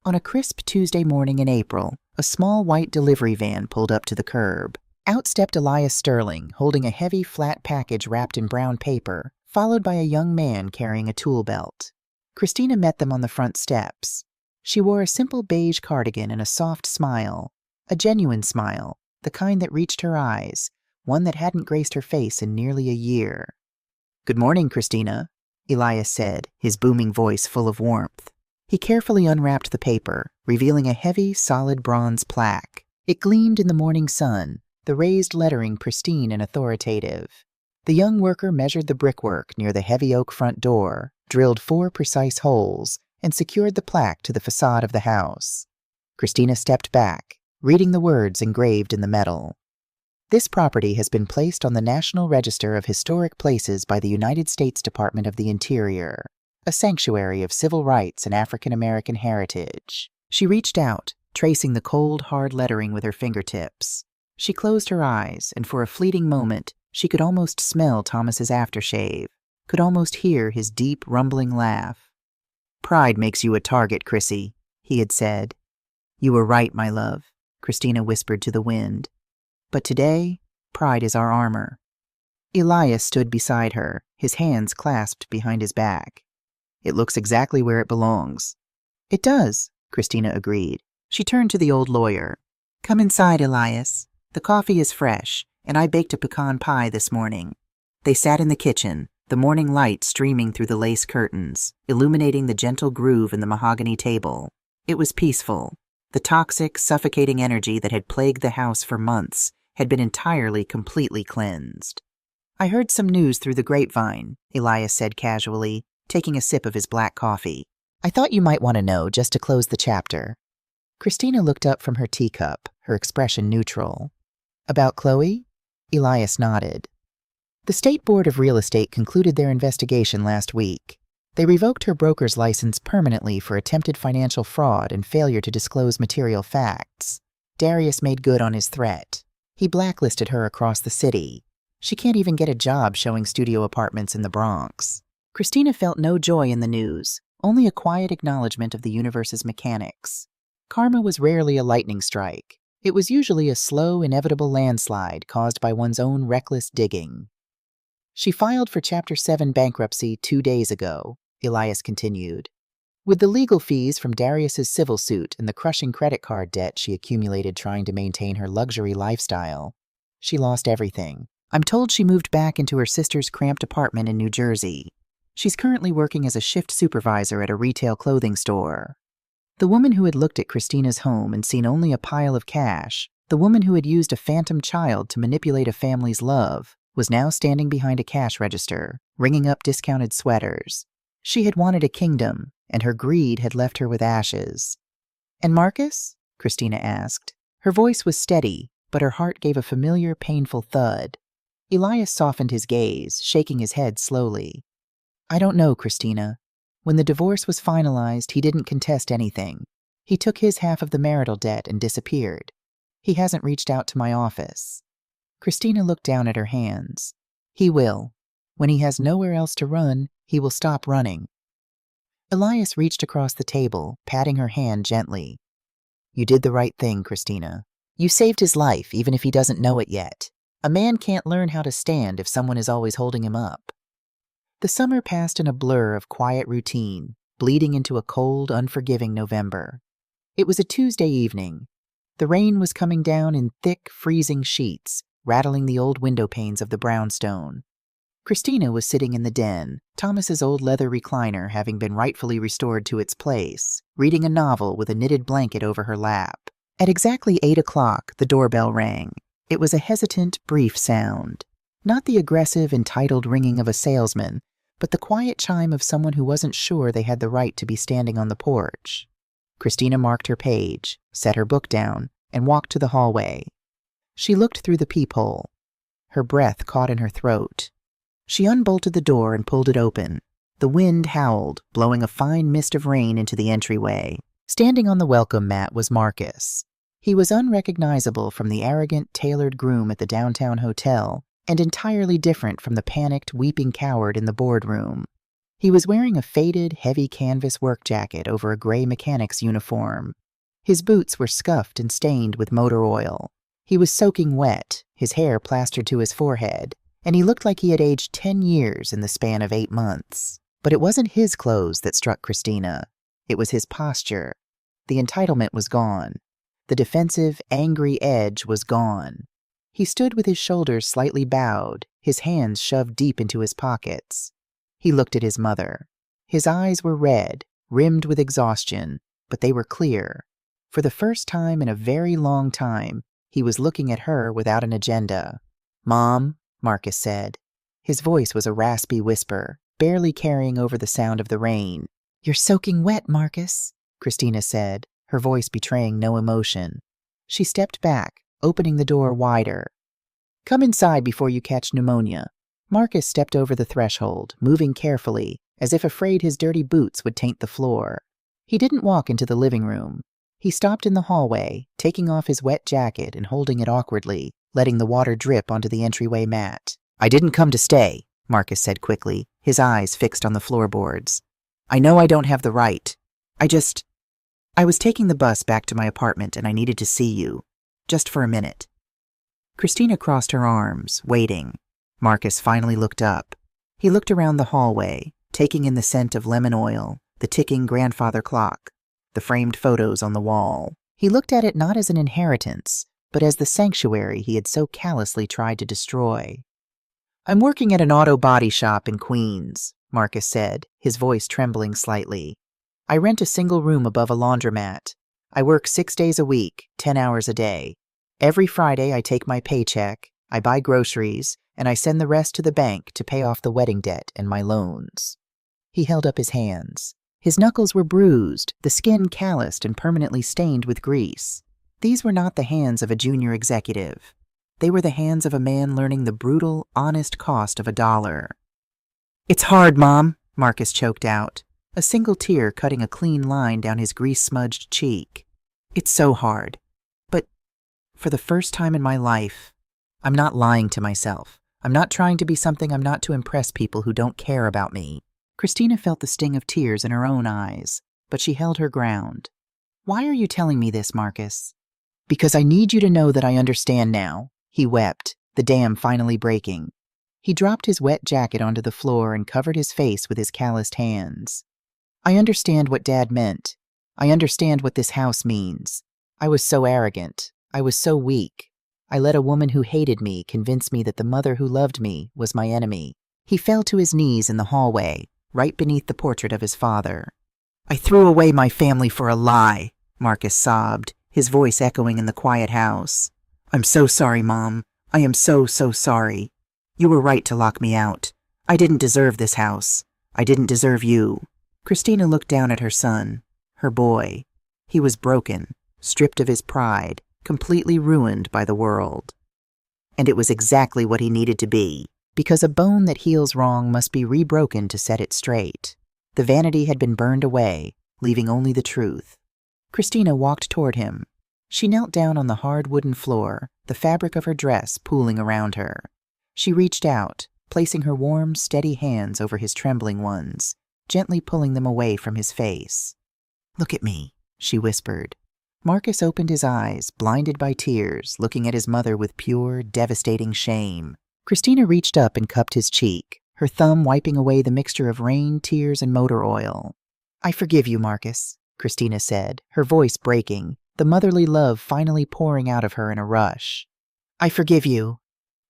On a crisp Tuesday morning in April, a small white delivery van pulled up to the curb. Out stepped Elias Sterling, holding a heavy, flat package wrapped in brown paper, followed by a young man carrying a tool belt. Christina met them on the front steps. She wore a simple beige cardigan and a soft smile, a genuine smile, the kind that reached her eyes, one that hadn't graced her face in nearly a year. "Good morning, Christina," Elias said, his booming voice full of warmth. He carefully unwrapped the paper, revealing a heavy, solid bronze plaque. It gleamed in the morning sun, the raised lettering pristine and authoritative. The young worker measured the brickwork near the heavy oak front door, drilled 4 precise holes, and secured the plaque to the facade of the house. Christina stepped back, reading the words engraved in the metal. "This property has been placed on the National Register of Historic Places by the United States Department of the Interior, a sanctuary of civil rights and African American heritage." She reached out, tracing the cold, hard lettering with her fingertips. She closed her eyes, and for a fleeting moment, she could almost smell Thomas's aftershave, could almost hear his deep, rumbling laugh. "Pride makes you a target, Chrissy," he had said. "You were right, my love," Christina whispered to the wind. "But today, pride is our armor." Elias stood beside her, his hands clasped behind his back. "It looks exactly where it belongs." "It does," Christina agreed. She turned to the old lawyer. "Come inside, Elias. The coffee is fresh, and I baked a pecan pie this morning." They sat in the kitchen, the morning light streaming through the lace curtains, illuminating the gentle groove in the mahogany table. It was peaceful. The toxic, suffocating energy that had plagued the house for months had been entirely, completely cleansed. "I heard some news through the grapevine," Elias said casually, taking a sip of his black coffee. "I thought you might want to know just to close the chapter." Christina looked up from her teacup, her expression neutral. "About Chloe?" Elias nodded. "The State Board of Real Estate concluded their investigation last week. They revoked her broker's license permanently for attempted financial fraud and failure to disclose material facts. Darius made good on his threat. He blacklisted her across the city. She can't even get a job showing studio apartments in the Bronx." Christina felt no joy in the news, only a quiet acknowledgement of the universe's mechanics. Karma was rarely a lightning strike. It was usually a slow, inevitable landslide caused by one's own reckless digging. "She filed for Chapter 7 bankruptcy 2 days ago," Elias continued. "With the legal fees from Darius's civil suit and the crushing credit card debt she accumulated trying to maintain her luxury lifestyle, she lost everything. I'm told she moved back into her sister's cramped apartment in New Jersey. She's currently working as a shift supervisor at a retail clothing store." The woman who had looked at Christina's home and seen only a pile of cash, the woman who had used a phantom child to manipulate a family's love, was now standing behind a cash register, ringing up discounted sweaters. She had wanted a kingdom, and her greed had left her with ashes. "And Marcus?" Christina asked. Her voice was steady, but her heart gave a familiar, painful thud. Elias softened his gaze, shaking his head slowly. "I don't know, Christina. When the divorce was finalized, he didn't contest anything. He took his half of the marital debt and disappeared. He hasn't reached out to my office." Christina looked down at her hands. "He will. When he has nowhere else to run, he will stop running." Elias reached across the table, patting her hand gently. "You did the right thing, Christina. You saved his life, even if he doesn't know it yet. A man can't learn how to stand if someone is always holding him up." The summer passed in a blur of quiet routine, bleeding into a cold, unforgiving November. It was a Tuesday evening. The rain was coming down in thick, freezing sheets, rattling the old window panes of the brownstone. Christina was sitting in the den, Thomas's old leather recliner having been rightfully restored to its place, reading a novel with a knitted blanket over her lap. At exactly 8 o'clock, the doorbell rang. It was a hesitant, brief sound. Not the aggressive, entitled ringing of a salesman, but the quiet chime of someone who wasn't sure they had the right to be standing on the porch. Christina marked her page, set her book down, and walked to the hallway. She looked through the peephole. Her breath caught in her throat. She unbolted the door and pulled it open. The wind howled, blowing a fine mist of rain into the entryway. Standing on the welcome mat was Marcus. He was unrecognizable from the arrogant, tailored groom at the downtown hotel, and entirely different from the panicked, weeping coward in the boardroom. He was wearing a faded, heavy canvas work jacket over a gray mechanic's uniform. His boots were scuffed and stained with motor oil. He was soaking wet, his hair plastered to his forehead, and he looked like he had aged 10 years in the span of 8 months. But it wasn't his clothes that struck Christina. It was his posture. The entitlement was gone. The defensive, angry edge was gone. He stood with his shoulders slightly bowed, his hands shoved deep into his pockets. He looked at his mother. His eyes were red, rimmed with exhaustion, but they were clear. For the first time in a very long time, he was looking at her without an agenda. "Mom," Marcus said. His voice was a raspy whisper, barely carrying over the sound of the rain. "You're soaking wet, Marcus," Christina said, her voice betraying no emotion. She stepped back, opening the door wider. "Come inside before you catch pneumonia." Marcus stepped over the threshold, moving carefully, as if afraid his dirty boots would taint the floor. He didn't walk into the living room. He stopped in the hallway, taking off his wet jacket and holding it awkwardly, letting the water drip onto the entryway mat. "I didn't come to stay," Marcus said quickly, his eyes fixed on the floorboards. "I know I don't have the right. I was taking the bus back to my apartment and I needed to see you. Just for a minute." Christina crossed her arms, waiting. Marcus finally looked up. He looked around the hallway, taking in the scent of lemon oil, the ticking grandfather clock, the framed photos on the wall. He looked at it not as an inheritance, but as the sanctuary he had so callously tried to destroy. "I'm working at an auto body shop in Queens," Marcus said, his voice trembling slightly. "I rent a single room above a laundromat. I work 6 days a week, 10 hours a day. Every Friday I take my paycheck, I buy groceries, and I send the rest to the bank to pay off the wedding debt and my loans." He held up his hands. His knuckles were bruised, the skin calloused and permanently stained with grease. These were not the hands of a junior executive. They were the hands of a man learning the brutal, honest cost of $1. "It's hard, Mom," Marcus choked out, a single tear cutting a clean line down his grease-smudged cheek. "It's so hard. But for the first time in my life, I'm not lying to myself. I'm not trying to be something I'm not to impress people who don't care about me." Christina felt the sting of tears in her own eyes, but she held her ground. "Why are you telling me this, Marcus?" "Because I need you to know that I understand now," he wept, the dam finally breaking. He dropped his wet jacket onto the floor and covered his face with his calloused hands. "I understand what Dad meant. I understand what this house means. I was so arrogant. I was so weak. I let a woman who hated me convince me that the mother who loved me was my enemy." He fell to his knees in the hallway, right beneath the portrait of his father. "I threw away my family for a lie," Marcus sobbed, his voice echoing in the quiet house. "I'm so sorry, Mom. I am so sorry. You were right to lock me out. I didn't deserve this house. I didn't deserve you." Christina looked down at her son, her boy. He was broken, stripped of his pride, completely ruined by the world. And it was exactly what he needed to be, because a bone that heals wrong must be rebroken to set it straight. The vanity had been burned away, leaving only the truth. Christina walked toward him. She knelt down on the hard wooden floor, the fabric of her dress pooling around her. She reached out, placing her warm, steady hands over his trembling ones, gently pulling them away from his face. "Look at me," she whispered. Marcus opened his eyes, blinded by tears, looking at his mother with pure, devastating shame. Christina reached up and cupped his cheek, her thumb wiping away the mixture of rain, tears, and motor oil. "I forgive you, Marcus," Christina said, her voice breaking, the motherly love finally pouring out of her in a rush. "I forgive you."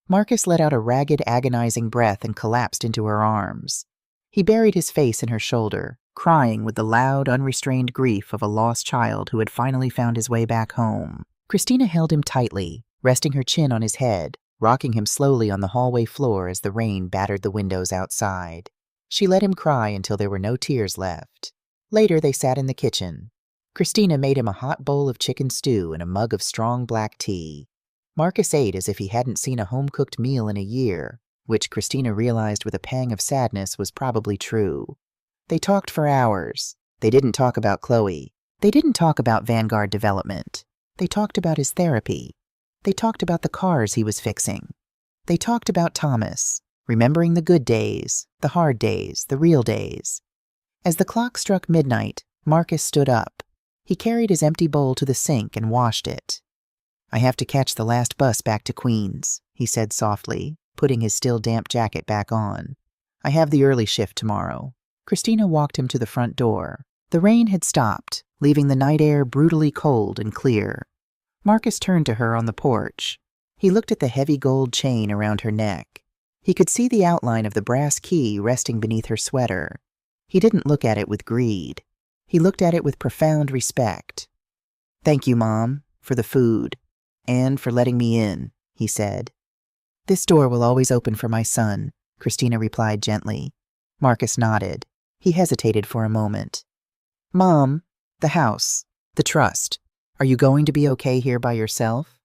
Marcus let out a ragged, agonizing breath and collapsed into her arms. He buried his face in her shoulder, crying with the loud, unrestrained grief of a lost child who had finally found his way back home. Christina held him tightly, resting her chin on his head, rocking him slowly on the hallway floor as the rain battered the windows outside. She let him cry until there were no tears left. Later, they sat in the kitchen. Christina made him a hot bowl of chicken stew and a mug of strong black tea. Marcus ate as if he hadn't seen a home-cooked meal in a year, which Christina realized with a pang of sadness was probably true. They talked for hours. They didn't talk about Chloe. They didn't talk about Vanguard development. They talked about his therapy. They talked about the cars he was fixing. They talked about Thomas, remembering the good days, the hard days, the real days. As the clock struck midnight, Marcus stood up. He carried his empty bowl to the sink and washed it. "I have to catch the last bus back to Queens," he said softly, putting his still damp jacket back on. "I have the early shift tomorrow." Christina walked him to the front door. The rain had stopped, leaving the night air brutally cold and clear. Marcus turned to her on the porch. He looked at the heavy gold chain around her neck. He could see the outline of the brass key resting beneath her sweater. He didn't look at it with greed. He looked at it with profound respect. "Thank you, Mom, for the food, and for letting me in," he said. "This door will always open for my son," Christina replied gently. Marcus nodded. He hesitated for a moment. "Mom, the house, the trust. Are you going to be okay here by yourself?"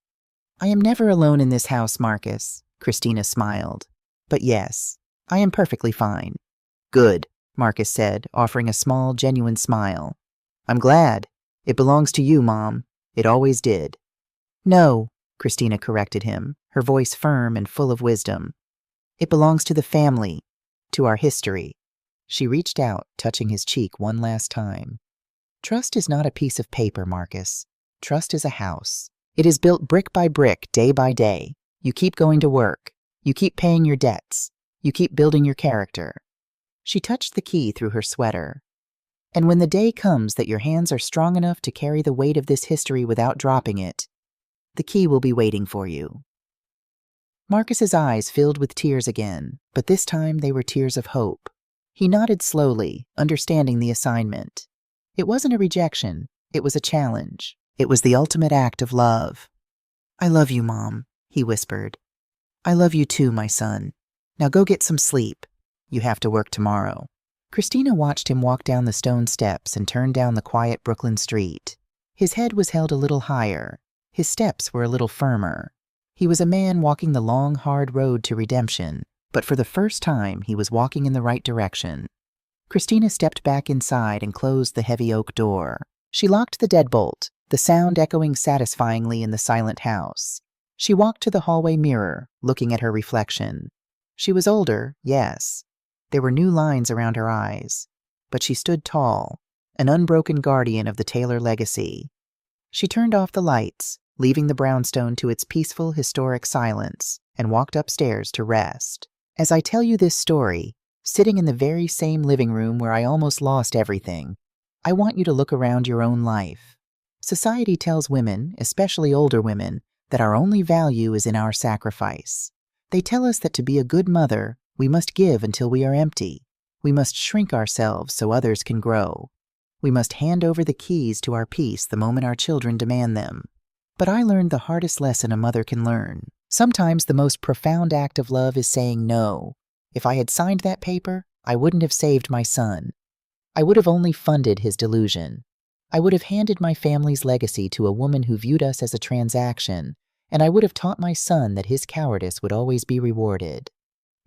"I am never alone in this house, Marcus," Christina smiled. "But yes, I am perfectly fine." "Good," Marcus said, offering a small, genuine smile. "I'm glad. It belongs to you, Mom. It always did." "No," Christina corrected him, her voice firm and full of wisdom. "It belongs to the family, to our history." She reached out, touching his cheek one last time. "Trust is not a piece of paper, Marcus. Trust is a house. It is built brick by brick, day by day. You keep going to work. You keep paying your debts. You keep building your character." She touched the key through her sweater. "And when the day comes that your hands are strong enough to carry the weight of this history without dropping it, the key will be waiting for you." Marcus's eyes filled with tears again, but this time they were tears of hope. He nodded slowly, understanding the assignment. It wasn't a rejection. It was a challenge. It was the ultimate act of love. "I love you, Mom," he whispered. "I love you too, my son. Now go get some sleep. You have to work tomorrow." Christina watched him walk down the stone steps and turn down the quiet Brooklyn street. His head was held a little higher. His steps were a little firmer. He was a man walking the long, hard road to redemption, but for the first time he was walking in the right direction. Christina stepped back inside and closed the heavy oak door. She locked the deadbolt, the sound echoing satisfyingly in the silent house. She walked to the hallway mirror, looking at her reflection. She was older, yes. There were new lines around her eyes. But she stood tall, an unbroken guardian of the Taylor legacy. She turned off the lights, leaving the brownstone to its peaceful, historic silence, and walked upstairs to rest. As I tell you this story, sitting in the very same living room where I almost lost everything, I want you to look around your own life. Society tells women, especially older women, that our only value is in our sacrifice. They tell us that to be a good mother, we must give until we are empty. We must shrink ourselves so others can grow. We must hand over the keys to our peace the moment our children demand them. But I learned the hardest lesson a mother can learn. Sometimes the most profound act of love is saying no. If I had signed that paper, I wouldn't have saved my son. I would have only funded his delusion. I would have handed my family's legacy to a woman who viewed us as a transaction, and I would have taught my son that his cowardice would always be rewarded.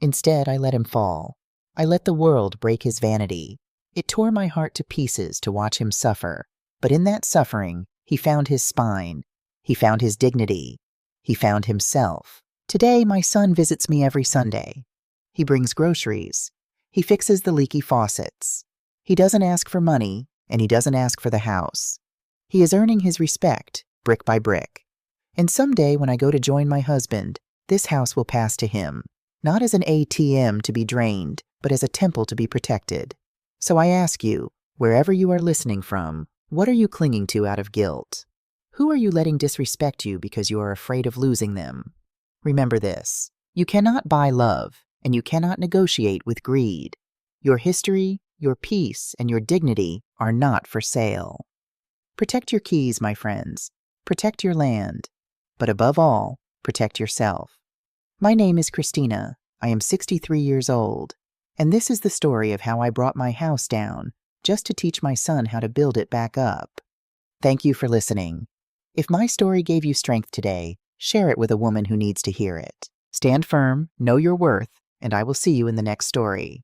Instead, I let him fall. I let the world break his vanity. It tore my heart to pieces to watch him suffer, but in that suffering, he found his spine. He found his dignity. He found himself. Today, my son visits me every Sunday. He brings groceries. He fixes the leaky faucets. He doesn't ask for money, and he doesn't ask for the house. He is earning his respect, brick by brick. And someday, when I go to join my husband, this house will pass to him. Not as an ATM to be drained, but as a temple to be protected. So I ask you, wherever you are listening from, what are you clinging to out of guilt? Who are you letting disrespect you because you are afraid of losing them? Remember this: you cannot buy love, and you cannot negotiate with greed. Your history, your peace, and your dignity are not for sale. Protect your keys, my friends. Protect your land. But above all, protect yourself. My name is Christina. I am 63 years old, and this is the story of how I brought my house down just to teach my son how to build it back up. Thank you for listening. If my story gave you strength today, share it with a woman who needs to hear it. Stand firm, know your worth, and I will see you in the next story.